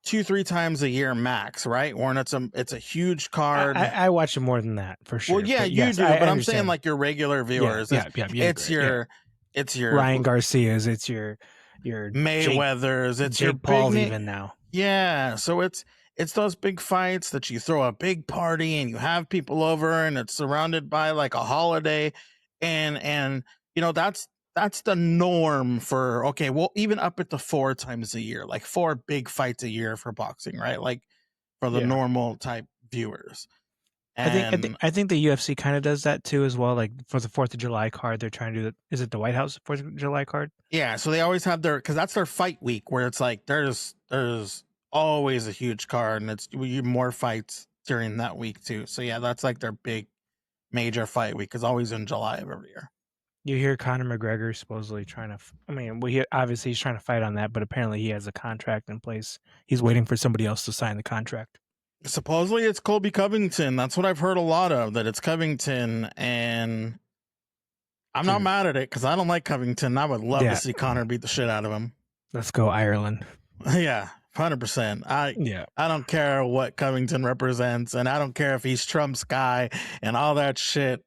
Speaker 3: 2-3 times a year max, right? When it's a huge card.
Speaker 2: I watch it more than that for
Speaker 3: Well,
Speaker 2: sure.
Speaker 3: yeah,
Speaker 2: But
Speaker 3: you
Speaker 2: yes,
Speaker 3: do,
Speaker 2: I
Speaker 3: but I'm saying
Speaker 2: understand.
Speaker 3: like your regular
Speaker 2: Yeah,
Speaker 3: viewers,
Speaker 2: yeah, yeah, yeah,
Speaker 3: it's
Speaker 2: great. Yeah.
Speaker 3: your
Speaker 2: Ryan Garcia's, it's your
Speaker 3: Mayweather's, it's your
Speaker 2: Jake
Speaker 3: big
Speaker 2: Paul's
Speaker 3: name.
Speaker 2: even now.
Speaker 3: Yeah, so it's those big fights that you throw a big party and you have people over and it's surrounded by like a holiday, and that's the norm for okay, well even up at the 4 times a year, like 4 big fights a year for boxing, right? Like for the
Speaker 2: Yeah.
Speaker 3: normal type viewers. And
Speaker 2: I think the UFC kind of does that too as well. Like for the 4th of July card, they're trying to do is it the White House 4th of July card?
Speaker 3: yeah, so they always have because that's their fight week where it's like there's always a huge card and it's more fights during that week too. So yeah, that's like their big major fight week is always in July of every year.
Speaker 2: You hear Conor McGregor supposedly trying to. I mean, well, obviously he's trying to fight on that, but apparently he has a contract in place. He's waiting for somebody else to sign the contract.
Speaker 3: Supposedly it's Colby Covington. That's what I've heard a lot of, that it's Covington, and I'm not
Speaker 2: Dude.
Speaker 3: mad at it because I don't like Covington. I would love
Speaker 2: Yeah.
Speaker 3: to see Connor beat the shit out of him.
Speaker 2: Let's go Ireland.
Speaker 3: Yeah, 100%.
Speaker 2: Yeah.
Speaker 3: I don't care what Covington represents, and I don't care if he's Trump's guy and all that shit.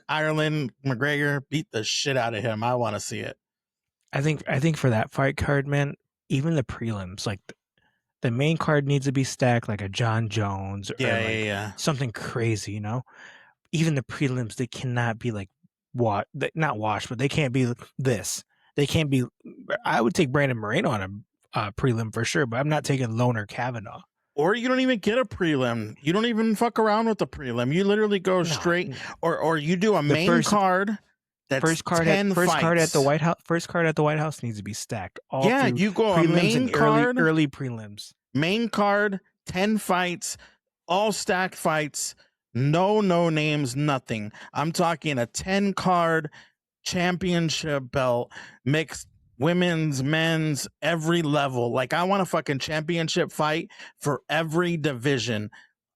Speaker 3: Ireland, McGregor, beat the shit out of him. I want to see it.
Speaker 2: I think for that fight card, man, even the prelims, like the main card needs to be stacked like a John Jones or
Speaker 3: Yeah.
Speaker 2: something crazy, you know? Even the prelims, they cannot be like not washed, but they can't be this. They can't be. I would take Brandon Moreno on a prelim for sure, but I'm not taking Loner Kavanaugh.
Speaker 3: Or you don't even get a prelim. You don't even fuck around with the prelim. You literally go straight, or you do a main card. That's
Speaker 2: first card at the White House. First card at the White House needs to be stacked.
Speaker 3: You go a main card,
Speaker 2: early prelims.
Speaker 3: Main card, 10 fights, all stacked fights. No names, nothing. I'm talking a 10 card championship belt, mixed women's, men's, every level. Like, I want a fucking championship fight for every division: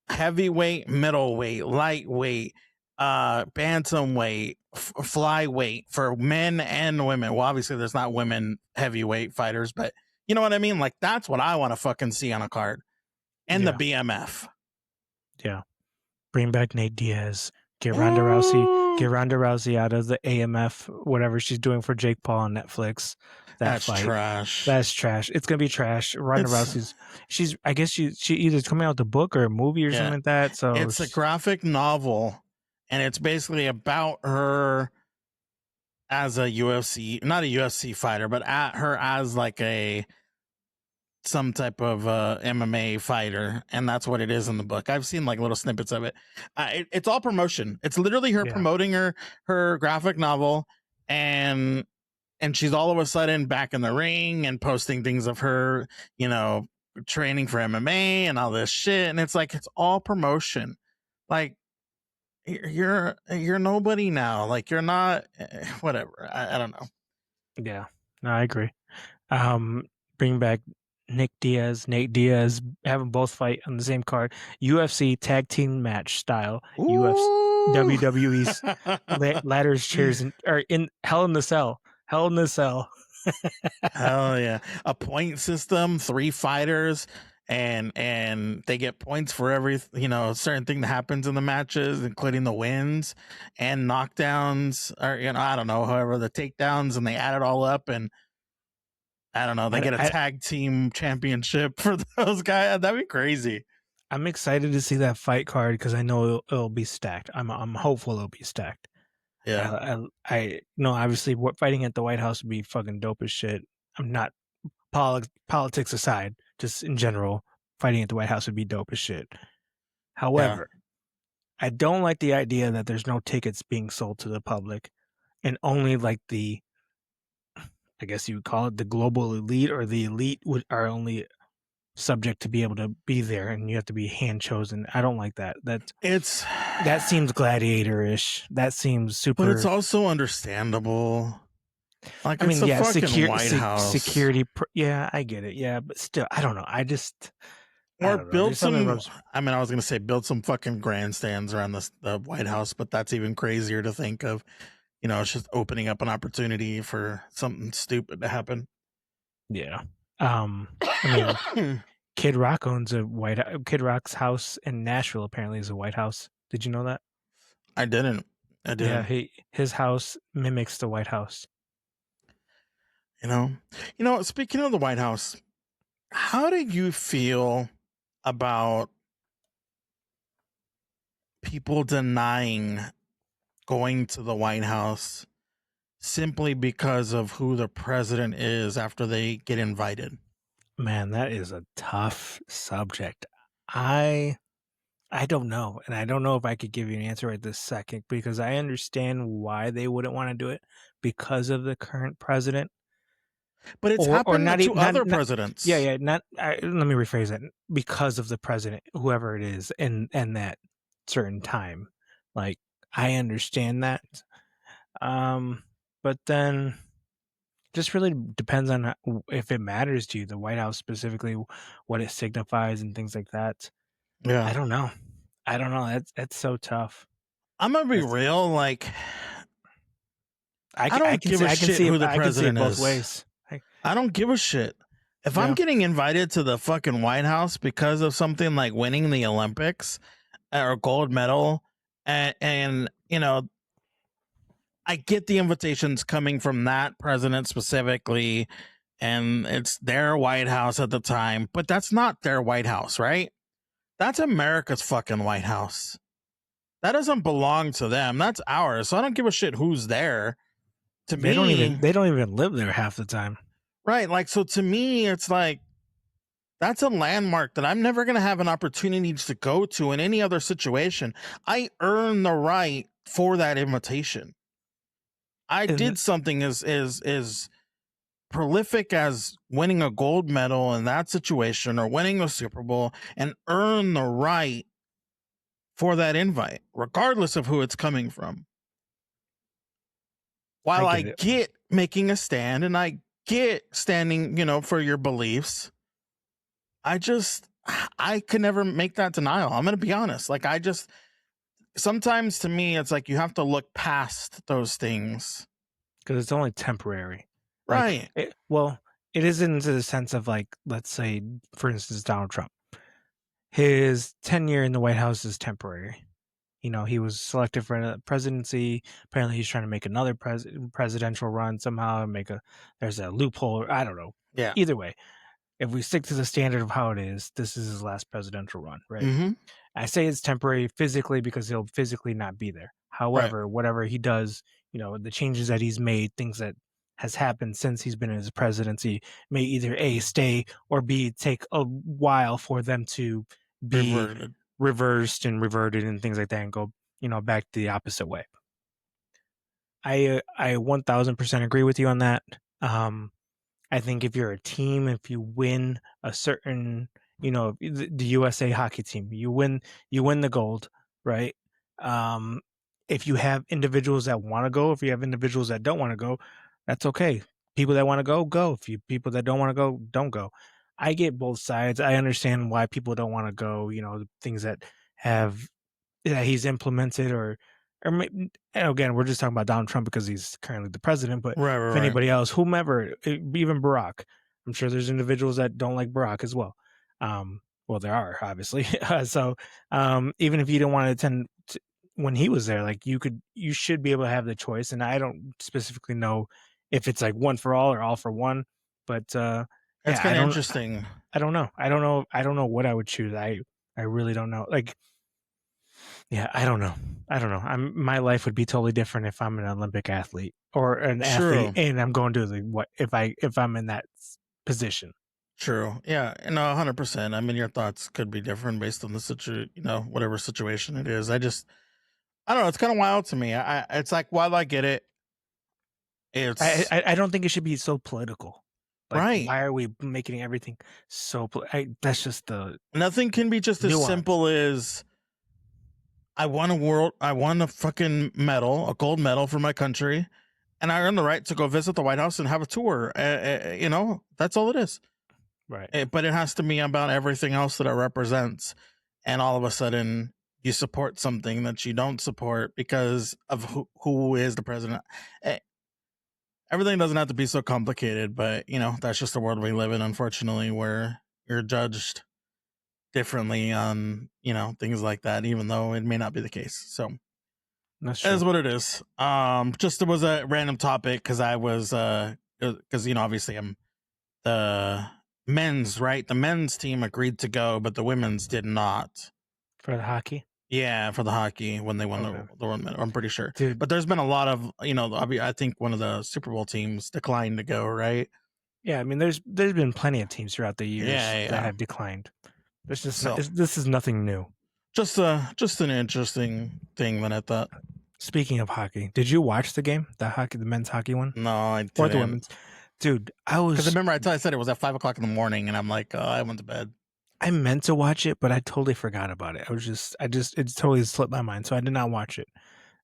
Speaker 3: heavyweight, middleweight, lightweight, bantamweight, flyweight, for men and women. Well, obviously there's not women heavyweight fighters, but you know what I mean? Like, that's what I want to fucking see on a card. And the BMF.
Speaker 2: Yeah. Bring back Nate Diaz. Get Ronda Rousey out of the AMF, whatever she's doing for Jake Paul on Netflix.
Speaker 3: That's
Speaker 2: fight.
Speaker 3: trash.
Speaker 2: That's trash. It's gonna be trash. Ronda Rousey's I guess she either coming out with a book or a movie or something like that. So
Speaker 3: it's a graphic novel, and it's basically about her as a not a UFC fighter, but at her as like some type of MMA fighter, and that's what it is in the book. I've seen like little snippets of it. It's all promotion. It's literally her promoting her graphic novel, and she's all of a sudden back in the ring and posting things of her, you know, training for MMA and all this shit. And it's like, it's all promotion. Like, you're nobody now. Like, you're not whatever. I don't know.
Speaker 2: Yeah, no, I agree. Bring back Nate Diaz, have them both fight on the same card. UFC tag team match style. WWE's ladders, chairs, or in Hell in the Cell. Hell
Speaker 3: yeah. A point system, 3 fighters, and they get points for every, you know, certain thing that happens in the matches, including the wins and knockdowns, or, you know, I don't know, however, the takedowns, and they add it all up, and I don't know, they get a tag team championship for those guys. That'd be crazy.
Speaker 2: I'm excited to see that fight card because I know it'll be stacked. I'm hopeful it'll be stacked.
Speaker 3: Yeah.
Speaker 2: I know, obviously, what fighting at the White House would be fucking dope as shit. I'm not politics aside, just in general, fighting at the White House would be dope as shit. However, I don't like the idea that there's no tickets being sold to the public, and only like I guess you would call it the global elite, or the elite are only subject to be able to be there, and you have to be hand chosen. I don't like that. That seems gladiator-ish. That seems super.
Speaker 3: But it's also understandable. Like,
Speaker 2: I mean,
Speaker 3: it's the fucking White House.
Speaker 2: Security. Yeah, I get it. Yeah, but still, I don't know.
Speaker 3: Build some. I mean, I was gonna say build some fucking grandstands around the White House, but that's even crazier to think of. You know, it's just opening up an opportunity for something stupid to happen.
Speaker 2: Yeah. I mean, Kid Rock owns Kid Rock's house in Nashville apparently is a White House. Did you know that?
Speaker 3: I didn't.
Speaker 2: Yeah, his house mimics the White House.
Speaker 3: You know. Speaking of the White House, how do you feel about people denying going to the White House simply because of who the president is after they get invited?
Speaker 2: Man, that is a tough subject. I don't know, and I don't know if I could give you an answer right this second, because I understand why they wouldn't want to do it because of the current president.
Speaker 3: But it's happened to other presidents.
Speaker 2: Yeah. Let me rephrase that. Because of the president, whoever it is, in that certain time. Like, I understand that. But then just really depends on if it matters to you, the White House specifically, what it signifies and things like that.
Speaker 3: Yeah.
Speaker 2: I don't know. That's so tough.
Speaker 3: I'm gonna be
Speaker 2: That's-
Speaker 3: real. Like, I
Speaker 2: I
Speaker 3: don't
Speaker 2: can
Speaker 3: give
Speaker 2: see,
Speaker 3: a
Speaker 2: I can
Speaker 3: shit
Speaker 2: see
Speaker 3: who
Speaker 2: it,
Speaker 3: the
Speaker 2: I can see it
Speaker 3: president
Speaker 2: both
Speaker 3: is.
Speaker 2: ways.
Speaker 3: I don't give a shit. If
Speaker 2: Yeah.
Speaker 3: I'm getting invited to the fucking White House because of something like winning the Olympics or a gold medal, and you know, I get the invitations coming from that president specifically, and it's their White House at the time, but that's not their White House, right? That's America's fucking White House. That doesn't belong to them. That's ours. So I don't give a shit who's there. To
Speaker 2: They
Speaker 3: me,
Speaker 2: don't even live there half the time.
Speaker 3: right? Like, so to me, it's like that's a landmark that I'm never going to have an opportunity to go to in any other situation. I earned the right for that invitation. I
Speaker 2: And
Speaker 3: did something as prolific as winning a gold medal in that situation or winning the Super Bowl and earn the right for that invite, regardless of who it's coming from. While I get making a stand and I get standing, for your beliefs, I could never make that denial. I'm going to be honest. Like, sometimes to me, it's like you have to look past those things.
Speaker 2: because it's only temporary.
Speaker 3: Right.
Speaker 2: Like, it isn't to the sense of, like, let's say, for instance, Donald Trump. His tenure in the White House is temporary. He was selected for a presidency. Apparently, he's trying to make another presidential run somehow and there's a loophole. I don't know.
Speaker 3: Yeah.
Speaker 2: Either way, if we stick to the standard of how it is, this is his last presidential run, right?
Speaker 3: Mm-hmm.
Speaker 2: I say it's temporary physically because he'll physically not be there. However, whatever he does, the changes that he's made, things that has happened since he's been in his presidency may either A, stay, or B, take a while for them to be reversed and reverted and things like that and go, back the opposite way. I 1000% agree with you on that. I think if you're a team, if you win a certain, the USA hockey team, you win the gold, right? If you have individuals that want to go, if you have individuals that don't want to go, that's okay. People that want to go. If you people that don't want to go, don't go. I get both sides. I understand why people don't want to go. Things that he's implemented or again, we're just talking about Donald Trump because he's currently the president, but if anybody else, whomever, even Barack, I'm sure there's individuals that don't like Barack as well. Well, there are obviously. So even if you don't want to attend when he was there, like you should be able to have the choice. And I don't specifically know if it's like one for all or all for one, but
Speaker 3: that's kind of interesting.
Speaker 2: I don't know. I don't know what I would choose. I really don't know. Like, yeah, I don't know. My life would be totally different if I'm an Olympic athlete or an athlete, and I'm going to if I'm in that position.
Speaker 3: True. Yeah. 100%. I mean, your thoughts could be different based on the whatever situation it is. I don't know. It's kind of wild to me. It's like, while I get it,
Speaker 2: I don't think it should be so political. Like,
Speaker 3: right.
Speaker 2: Why are we making everything so? That's just
Speaker 3: nothing can be just as simple as I won a fucking medal, a gold medal for my country, and I earned the right to go visit the White House and have a tour. That's all it is.
Speaker 2: Right.
Speaker 3: But it has to be about everything else that it represents. And all of a sudden you support something that you don't support because of who is the president. Everything doesn't have to be so complicated, but that's just the world we live in, unfortunately, where you're judged differently on things like that, even though it may not be the case. So that's what it is. Just it was a random topic because I was because obviously I'm the men's, right? The men's team agreed to go, but the women's did not.
Speaker 2: For the hockey?
Speaker 3: Yeah, for the hockey when they won the one medal, I'm pretty sure.
Speaker 2: Dude.
Speaker 3: But there's been a lot of I think one of the Super Bowl teams declined to go, right?
Speaker 2: Yeah, I mean there's been plenty of teams throughout the years that have declined. This is nothing new.
Speaker 3: Just an interesting thing that I thought.
Speaker 2: Speaking of hockey, did you watch the game? The men's hockey one?
Speaker 3: No, I didn't.
Speaker 2: Or the women's? Dude, I was
Speaker 3: because remember I said it was at 5:00 in the morning, and I'm like, I went to bed.
Speaker 2: I meant to watch it, but I totally forgot about it. It totally slipped my mind, so I did not watch it.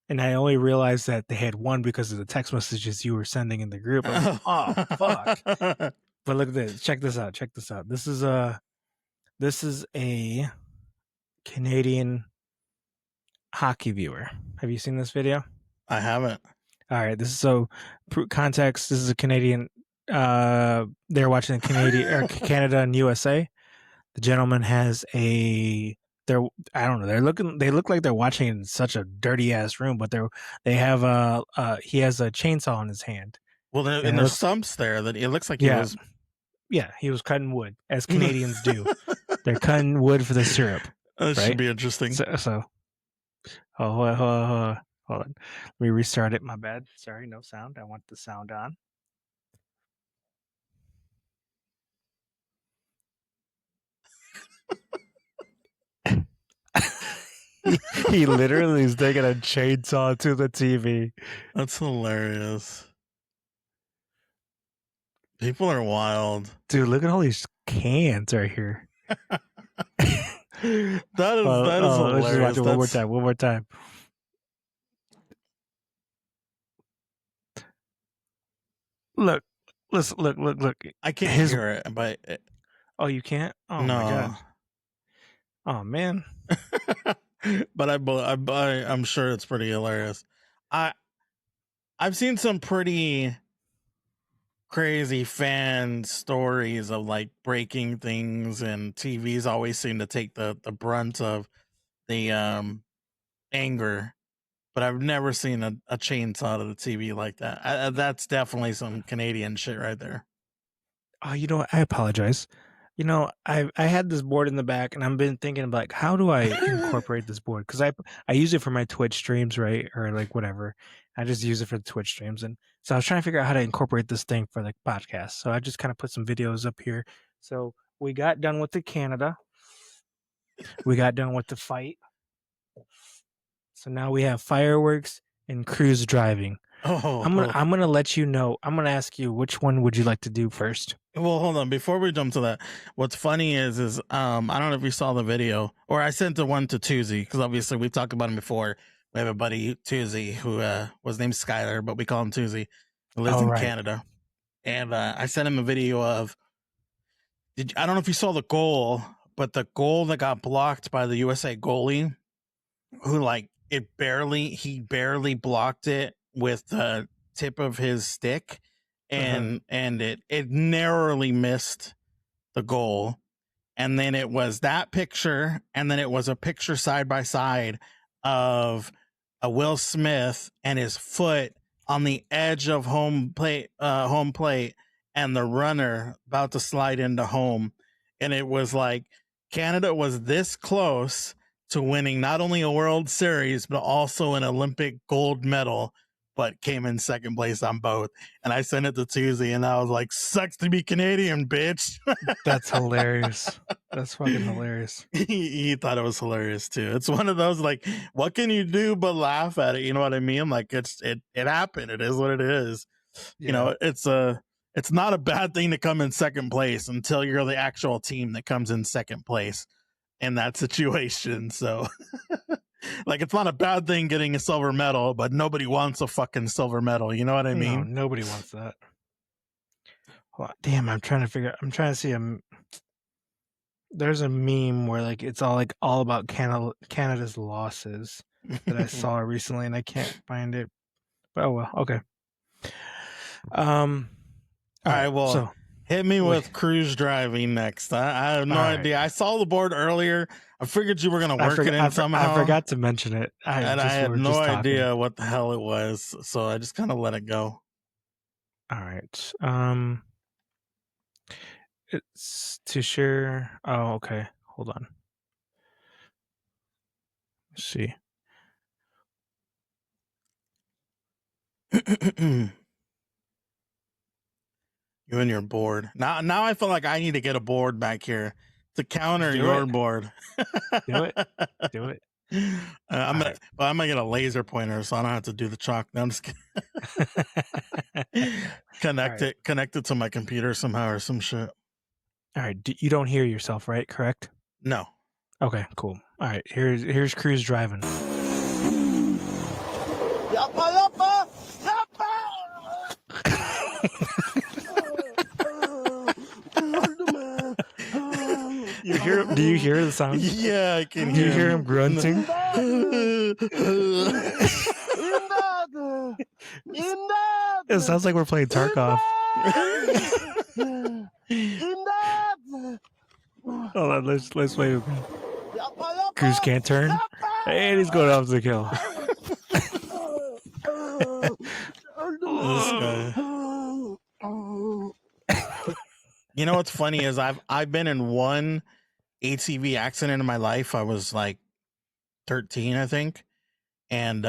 Speaker 2: And I only realized that they had won because of the text messages you were sending in the group. I was like, oh fuck! But look at this. Check this out. This is a Canadian hockey viewer. Have you seen this video?
Speaker 3: I haven't.
Speaker 2: All right, this is context. This is a Canadian. They're watching the Canadian or Canada and USA. The gentleman has I don't know. They look like they're watching in such a dirty ass room, but he has a chainsaw in his hand.
Speaker 3: Well, there's stumps there that it looks like he was.
Speaker 2: Yeah, he was cutting wood, as Canadians do. They're cutting wood for the syrup.
Speaker 3: That should be interesting.
Speaker 2: So hold on. Let me restart it. My bad. Sorry, no sound. I want the sound on. He literally is taking a chainsaw to the TV.
Speaker 3: That's hilarious. People are wild.
Speaker 2: Dude, look at all these cans right here.
Speaker 3: that is hilarious.
Speaker 2: Let's just watch it one more time. Look.
Speaker 3: I can't hear it, but
Speaker 2: oh, you can't? Oh
Speaker 3: no.
Speaker 2: My God. Oh man.
Speaker 3: But I'm sure it's pretty hilarious. I've seen some pretty crazy fan stories of like breaking things, and TVs always seem to take the brunt of the anger. But I've never seen a chainsaw to the TV like that. That's definitely some Canadian shit right there.
Speaker 2: Oh, you know what? I apologize. You know, I had this board in the back, and I've been thinking about like, how do I incorporate this board? Because I use it for my Twitch streams, right, or like whatever. I just use it for the Twitch streams, and so I was trying to figure out how to incorporate this thing for the podcast. So I just kind of put some videos up here. So we got done with the Canada. We got done with the fight. So now we have fireworks and cruise driving. I'm gonna let you know. I'm gonna ask you, which one would you like to do first?
Speaker 3: Well, hold on. Before we jump to that, what's funny is I don't know if you saw the video, or I sent the one to Tuesday, because obviously we've talked about him before. We have a buddy, Tuesday, who was named Skyler, but we call him Tuesday, who lives in Canada. And I sent him a video of, I don't know if you saw the goal, but the goal that got blocked by the USA goalie, who like he barely blocked it with the tip of his stick, and it narrowly missed the goal. And then it was that picture, and then it was a picture side by side of a Will Smith and his foot on the edge of home plate, and the runner about to slide into home. And it was like Canada was this close to winning not only a World Series, but also an Olympic gold medal, but came in second place on both. And I sent it to Tuesday, and I was like, sucks to be Canadian, bitch.
Speaker 2: That's hilarious. That's fucking hilarious.
Speaker 3: He thought it was hilarious too. It's one of those, like, what can you do but laugh at it? You know what I mean? Like, it happened. It is what it is. Yeah. You know, it's not a bad thing to come in second place until you're the actual team that comes in second place in that situation. So like, it's not a bad thing getting a silver medal, but nobody wants a fucking silver medal. You know what I mean?
Speaker 2: No, nobody wants that. Well, damn, I'm trying to see there's a meme where like it's all about Canada's losses that I saw recently, and I can't find it. But oh well, okay. All
Speaker 3: right, well, so hit me with cruise driving next. I have no idea. I saw the board earlier. I figured you were going to work it in somehow.
Speaker 2: I forgot to mention it.
Speaker 3: I had no idea what the hell it was, so I just kind of let it go.
Speaker 2: All right. It's to share. Oh, okay. Hold on. Let's see.
Speaker 3: You and your board. Now I feel like I need to get a board back here to counter your board.
Speaker 2: Do it.
Speaker 3: I'm gonna get a laser pointer, so I don't have to do the chalk. No, I'm just kidding. Connect it to my computer somehow or some shit.
Speaker 2: All right. You don't hear yourself, right? Correct?
Speaker 3: No.
Speaker 2: Okay, cool. All right. Here's cruise driving. Do you hear the sound?
Speaker 3: Yeah, I can
Speaker 2: Do you
Speaker 3: hear
Speaker 2: hear him grunting? It sounds like we're playing Tarkov. Hold on, let's wait a minute. Cruz can't turn, and he's going off the kill.
Speaker 3: This guy. You know what's funny is I've been in one ATV accident in my life. I was like 13, I think, and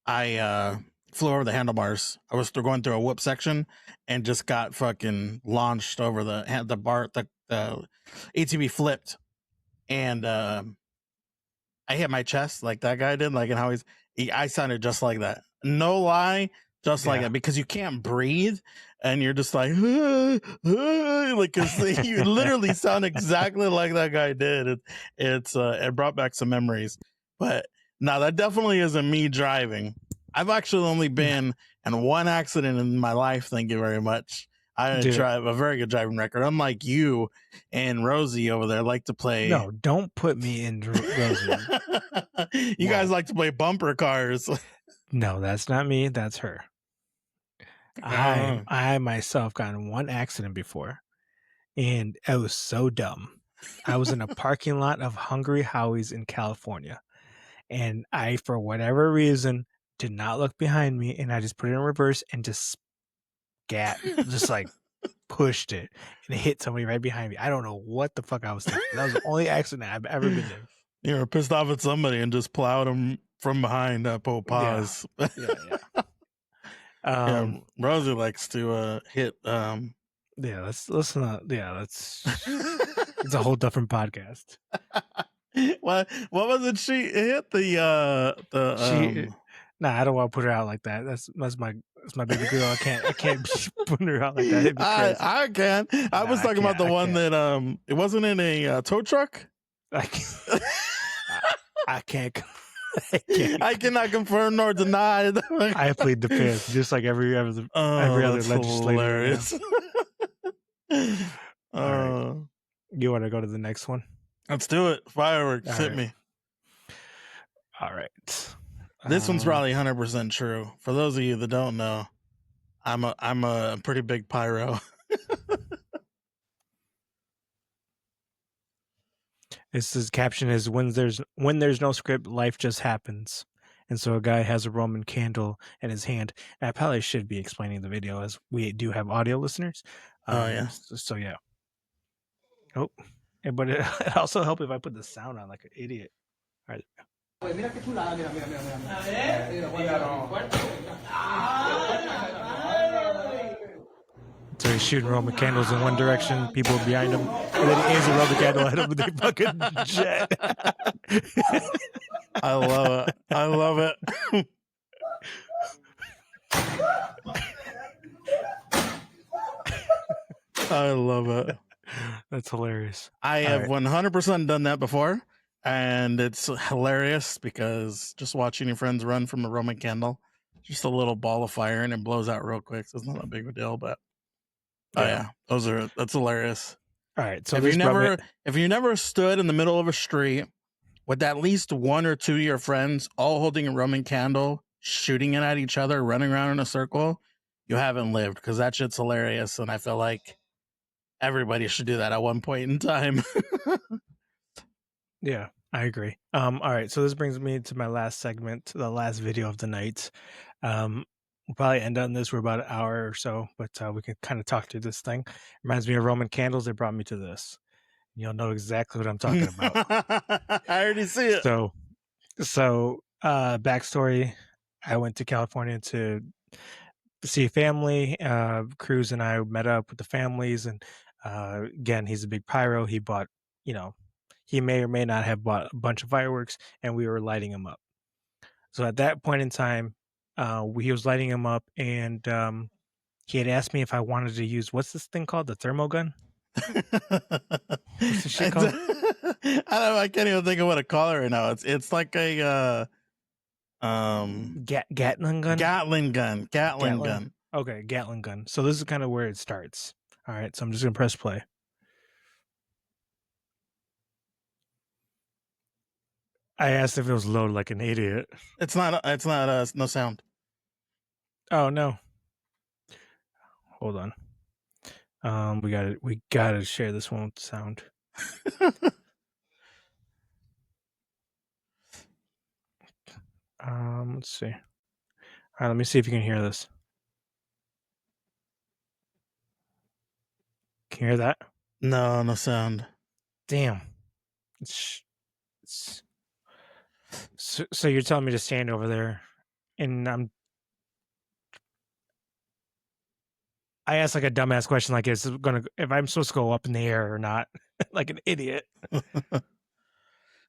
Speaker 3: I flew over the handlebars. I was going through a whoop section and just got fucking launched over the ATV flipped, and I hit my chest like that guy did, like, and how I sounded just like that. No lie, just like that, because you can't breathe and you're just like, like, cause you literally sound exactly like that guy did. It brought back some memories, but no, that definitely isn't me driving. I've actually only been in one accident in my life. Thank you very much. I drive a very good driving record. Unlike you and Rosie over there, like to play.
Speaker 2: No, don't put me in Rosie.
Speaker 3: You guys like to play bumper cars.
Speaker 2: No, that's not me. That's her. I myself got in one accident before, and it was so dumb. I was in a parking lot of Hungry Howie's in California, and I, for whatever reason, did not look behind me, and I just put it in reverse and just like pushed it and hit somebody right behind me. I don't know what the fuck I was thinking. That was the only accident I've ever been in.
Speaker 3: You were pissed off at somebody and just plowed them from behind. Pause.
Speaker 2: Yeah.
Speaker 3: Rosie likes to hit.
Speaker 2: Let's not. Yeah, that's it's a whole different podcast.
Speaker 3: What was it? She hit the.
Speaker 2: Nah, I don't want to put her out like that. That's my baby girl. I can't be putting her out like that.
Speaker 3: I can. I was talking about the one that it wasn't in a tow truck.
Speaker 2: I can't.
Speaker 3: I cannot confirm nor deny.
Speaker 2: I plead the fifth, just like every other legislator. Right. You want to go to the next one?
Speaker 3: Let's do it. Fireworks, hit me.
Speaker 2: All right.
Speaker 3: This one's probably 100% true. For those of you that don't know, I'm a pretty big pyro.
Speaker 2: This caption is when there's no script, life just happens. And so a guy has a Roman candle in his hand. And I probably should be explaining the video as we do have audio listeners. So yeah. Oh, but it also help if I put the sound on like an idiot. All right. So he's shooting Roman candles in one direction, people behind him, and then he aims a Roman candle at him with a fucking jet.
Speaker 3: I love it. I love it. I love it.
Speaker 2: That's hilarious.
Speaker 3: I have 100% done that before, and it's hilarious because just watching your friends run from a Roman candle, just a little ball of fire, and it blows out real quick. So it's not that big of a deal, but that's hilarious.
Speaker 2: All right. So
Speaker 3: if you never stood in the middle of a street with at least one or two of your friends all holding a Roman candle, shooting it at each other, running around in a circle, you haven't lived, because that shit's hilarious. And I feel like everybody should do that at one point in time.
Speaker 2: Yeah, I agree. All right. So this brings me to my last segment, the last video of the night. We'll probably end on this. We're about an hour or so, but we can kind of talk through this thing. Reminds me of Roman candles. They brought me to this. You'll know exactly what I'm talking about.
Speaker 3: I already see it.
Speaker 2: So backstory. I went to California to see family. Cruz and I met up with the families, and again, he's a big pyro. He bought, he may or may not have bought a bunch of fireworks, and we were lighting them up. So at that point in time, he was lighting them up, and he had asked me if I wanted to use, what's this thing called? The thermal gun? What's the shit called?
Speaker 3: I can't even think of what to call it right now. It's like a
Speaker 2: Gatling gun?
Speaker 3: Gatling gun.
Speaker 2: Okay, Gatling gun. So this is kind of where it starts. All right, so I'm just gonna press play. I asked if it was loaded like an idiot.
Speaker 3: It's not. It's not. No sound.
Speaker 2: Oh no. Hold on. We gotta share this one with sound. Let's see. All right, let me see if you can hear this. Can you hear that?
Speaker 3: No, no sound.
Speaker 2: Damn. So you're telling me to stand over there, and I asked like a dumbass question, like if I'm supposed to go up in the air or not, like an idiot.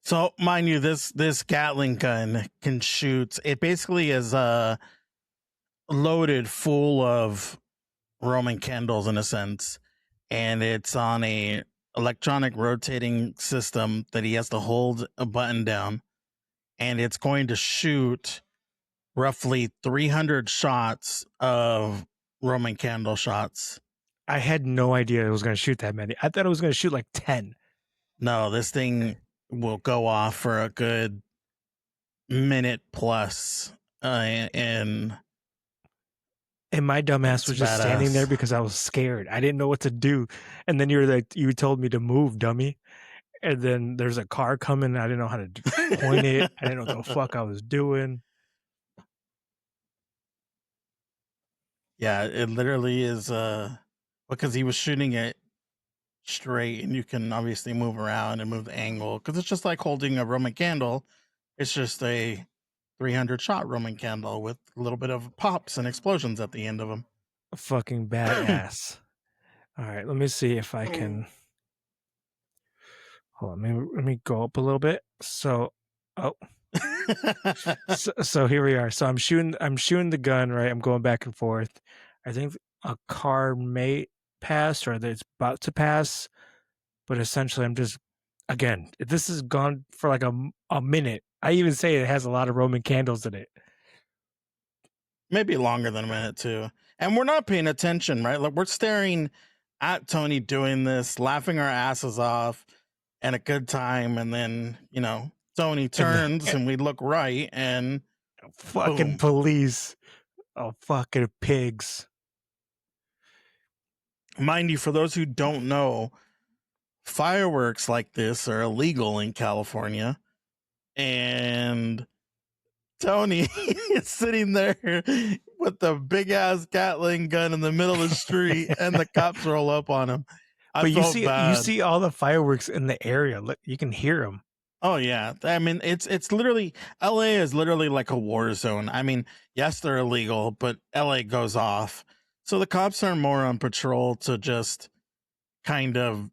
Speaker 3: So, mind you, this Gatling gun can shoot. It basically is loaded full of Roman candles in a sense, and it's on a electronic rotating system that he has to hold a button down, and it's going to shoot roughly 300 shots of Roman candle shots.
Speaker 2: I had no idea it was going to shoot that many. I thought it was going to shoot like 10.
Speaker 3: No, this thing will go off for a good minute plus, and
Speaker 2: my dumbass
Speaker 3: It's
Speaker 2: was just standing there
Speaker 3: badass.
Speaker 2: because I was scared. I didn't know what to do. And then you told me to move, dummy. And then there's a car coming. I didn't know how to point it. I didn't know what the fuck I was doing.
Speaker 3: Yeah, it literally is because he was shooting it straight, and you can obviously move around and move the angle because it's just like holding a Roman candle. It's just a 300 shot Roman candle with a little bit of pops and explosions at the end of them.
Speaker 2: Fucking badass. All right, let me see if I can. Hold on, let me go up a little bit. So here we are. So I'm shooting the gun, right? I'm going back and forth. I think a car may pass or that it's about to pass, but essentially I'm just, again, this has gone for like a minute. I even say it has a lot of Roman candles in it.
Speaker 3: Maybe longer than a minute too. And we're not paying attention, right? Like we're staring at Tony doing this, laughing our asses off and a good time, and then, Tony turns and we look right and
Speaker 2: fucking
Speaker 3: boom.
Speaker 2: Police. Oh, fucking pigs.
Speaker 3: Mind you, for those who don't know, fireworks like this are illegal in California. And Tony is sitting there with the big ass Gatling gun in the middle of the street, and the cops roll up on him.
Speaker 2: But you see all the fireworks in the area. Look, you can hear them.
Speaker 3: Oh yeah, I mean it's literally, LA is literally like a war zone. I mean, yes, they're illegal, but LA goes off, so the cops are more on patrol to just kind of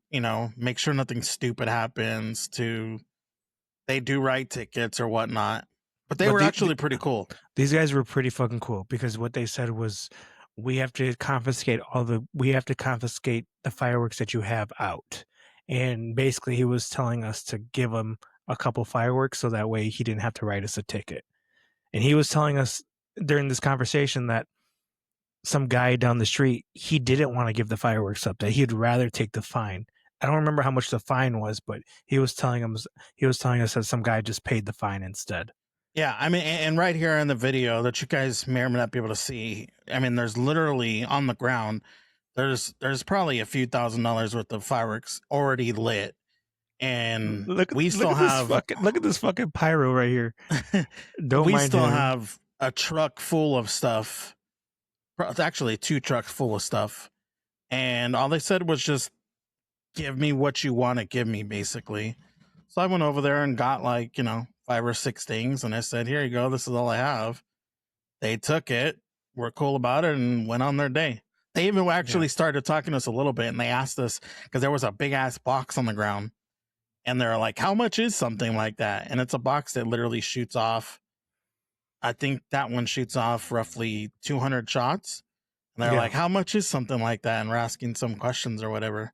Speaker 3: make sure nothing stupid happens. They do write tickets or whatnot, but they were actually pretty cool.
Speaker 2: These guys were pretty fucking cool because what they said was, we have to confiscate the fireworks that you have out. And basically he was telling us to give him a couple fireworks so that way he didn't have to write us a ticket. And he was telling us during this conversation that some guy down the street, he didn't want to give the fireworks up, that he'd rather take the fine. I don't remember how much the fine was, but he was telling us that some guy just paid the fine instead.
Speaker 3: Yeah, I mean, and right here in the video that you guys may or may not be able to see, I mean, there's literally on the ground, there's probably a few $1,000s worth of fireworks already lit, and look at
Speaker 2: this fucking pyro right here.
Speaker 3: We still have a truck full of stuff. It's actually 2 trucks full of stuff, and all they said was just give me what you want to give me, basically. So I went over there and got 5 or 6 things, and I said, here you go, this is all I have. They took it, were cool about it, and went on their day. They even actually started talking to us a little bit, and they asked us, because there was a big ass box on the ground, and they're like, how much is something like that? And it's a box that literally shoots off, I think that one shoots off roughly 200 shots. And they're like, how much is something like that? And we're asking some questions or whatever.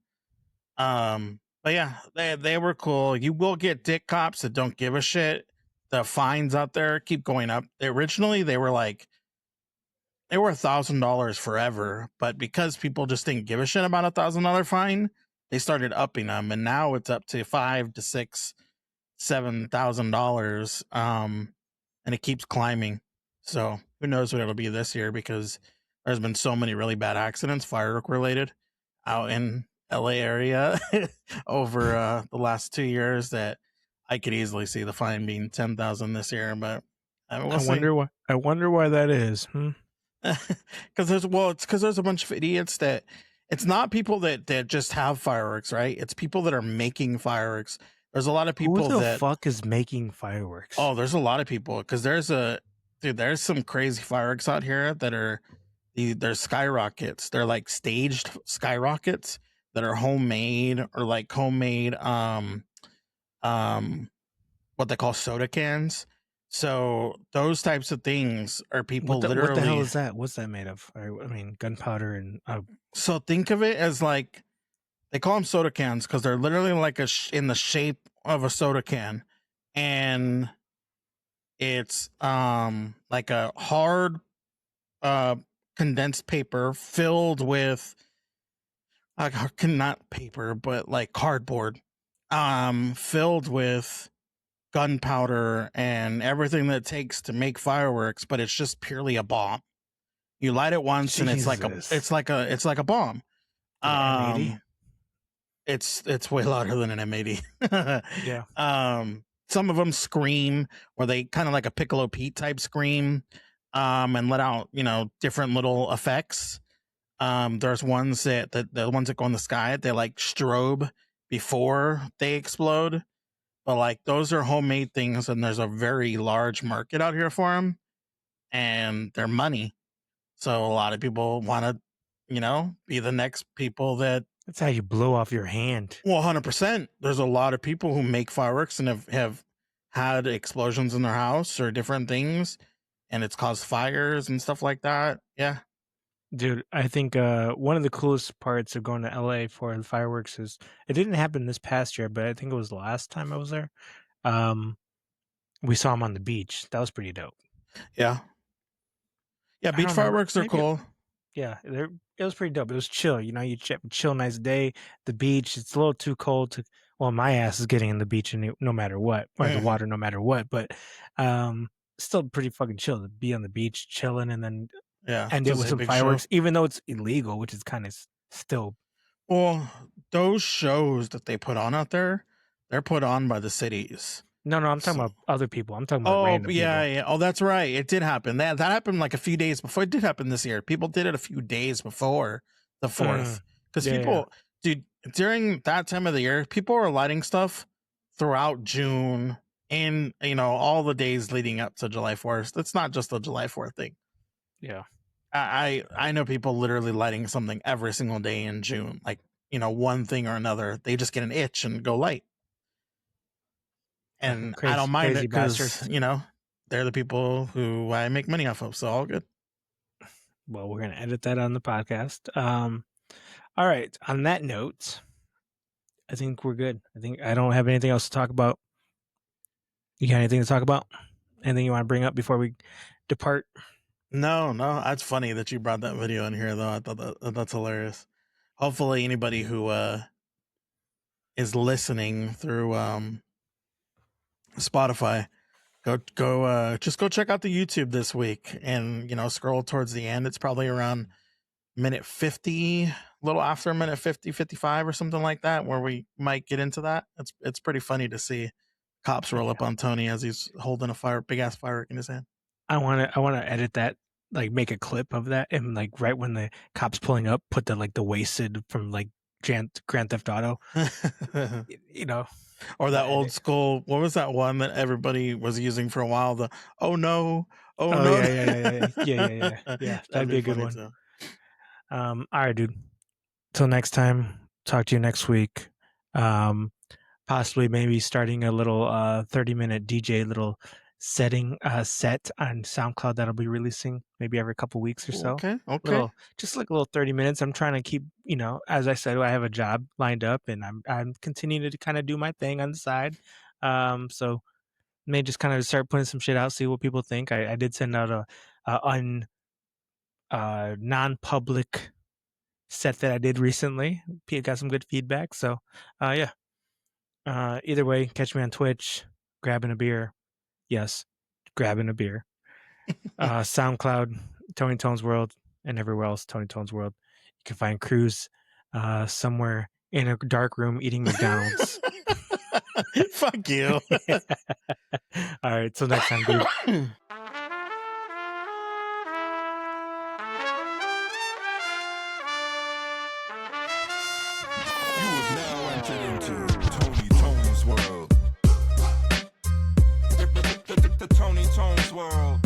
Speaker 3: But yeah, they were cool. You will get dick cops that don't give a shit. The fines out there keep going up. Originally, they were $1,000 forever, but because people just didn't give a shit about $1,000 fine, they started upping them, and now it's up to 5 to 6, $7,000, and it keeps climbing. So who knows what it'll be this year, because there's been so many really bad accidents, firework related, out in LA area over the last 2 years, that I could easily see the fine being 10,000 this year. But we'll see.
Speaker 2: I wonder why that is.
Speaker 3: Because there's a bunch of idiots that, it's not people that just have fireworks, right? It's people that are making fireworks. There's a lot of people
Speaker 2: Who the
Speaker 3: that
Speaker 2: fuck is making fireworks?
Speaker 3: Oh, there's a lot of people, because there's some crazy fireworks out here that are they're skyrockets. They're like staged skyrockets that are homemade, or like homemade what they call soda cans. So those types of things are people literally.
Speaker 2: What the hell is that? What's that made of? I mean, gunpowder and.
Speaker 3: So think of it as like, they call them soda cans because they're literally like in the shape of a soda can, and it's like a hard condensed paper filled with not paper, but like cardboard, filled with gunpowder and everything that it takes to make fireworks, but it's just purely a bomb. You light it once and it's like a bomb.
Speaker 2: M80?
Speaker 3: It's way louder than an M80.
Speaker 2: Yeah.
Speaker 3: Some of them scream, or they kind of like a Piccolo Pete type scream, and let out, different little effects. There's ones that the ones that go in the sky, they like strobe before they explode. But like, those are homemade things, and there's a very large market out here for them, and they're money. So a lot of people want to, be the next people that.
Speaker 2: That's how you blow off your hand.
Speaker 3: Well, 100%. There's a lot of people who make fireworks and have had explosions in their house or different things, and it's caused fires and stuff like that. Yeah.
Speaker 2: Dude, I think one of the coolest parts of going to LA for the fireworks is, it didn't happen this past year, but I think it was the last time I was there. We saw them on the beach. That was pretty dope.
Speaker 3: Yeah. Yeah, beach fireworks are cool.
Speaker 2: Yeah, it was pretty dope. It was chill. You chill, nice day, the beach. It's a little too cold to. Well, my ass is getting in the beach no matter what, or the water no matter what. But still pretty fucking chill to be on the beach chilling, and then end it with some fireworks, even though it's illegal, which is kind of still.
Speaker 3: Well, those shows that they put on out there, they're put on by the cities.
Speaker 2: No, I'm talking about other people. I'm talking about random people.
Speaker 3: Yeah. Oh, that's right. It did happen. That happened like a few days before. It did happen this year. People did it a few days before the 4th. Because dude, during that time of the year, people are lighting stuff throughout June and, all the days leading up to July 4th. It's not just the July 4th thing.
Speaker 2: Yeah.
Speaker 3: I know people literally lighting something every single day in June. Like, one thing or another. They just get an itch and go light. And I don't mind it because, they're the people who I make money off of. So all good.
Speaker 2: Well, we're going to edit that on the podcast. All right. On that note, I think we're good. I think I don't have anything else to talk about. You got anything to talk about? Anything you want to bring up before we depart?
Speaker 3: No. That's funny that you brought that video in here, though. I thought that's hilarious. Hopefully anybody who is listening through Spotify, just go check out the YouTube this week, and scroll towards the end. It's probably around minute 50, a little after minute 50, 55 or something like that, where we might get into that. It's pretty funny to see cops roll up on Tony as he's holding a big ass firework in his hand. I
Speaker 2: want to edit that, like make a clip of that, and like right when the cops pulling up, put the wasted from like Grand Theft Auto,
Speaker 3: or that old school. What was that one that everybody was using for a while? The no.
Speaker 2: Yeah. That'd be a good one. Too. All right, dude. Till next time. Talk to you next week. Possibly maybe starting a little 30-minute DJ little set on SoundCloud that'll be releasing maybe every couple weeks or so.
Speaker 3: Okay.
Speaker 2: Just like a little 30 minutes. I'm trying to keep, as I said, I have a job lined up, and I'm continuing to kind of do my thing on the side. So may just kind of start putting some shit out, see what people think. I did send out a non-public set that I did recently. Got some good feedback. So yeah. Either way, catch me on Twitch, Grabbing a Beer. Yes, Grabbing a Beer. SoundCloud, Tony Tone's World, and everywhere else, Tony Tone's World. You can find Cruz somewhere in a dark room eating McDonald's.
Speaker 3: Fuck you.
Speaker 2: All right, till next time, dude.
Speaker 1: You have now entered into Tony Tone's world. The Tony Tone's world.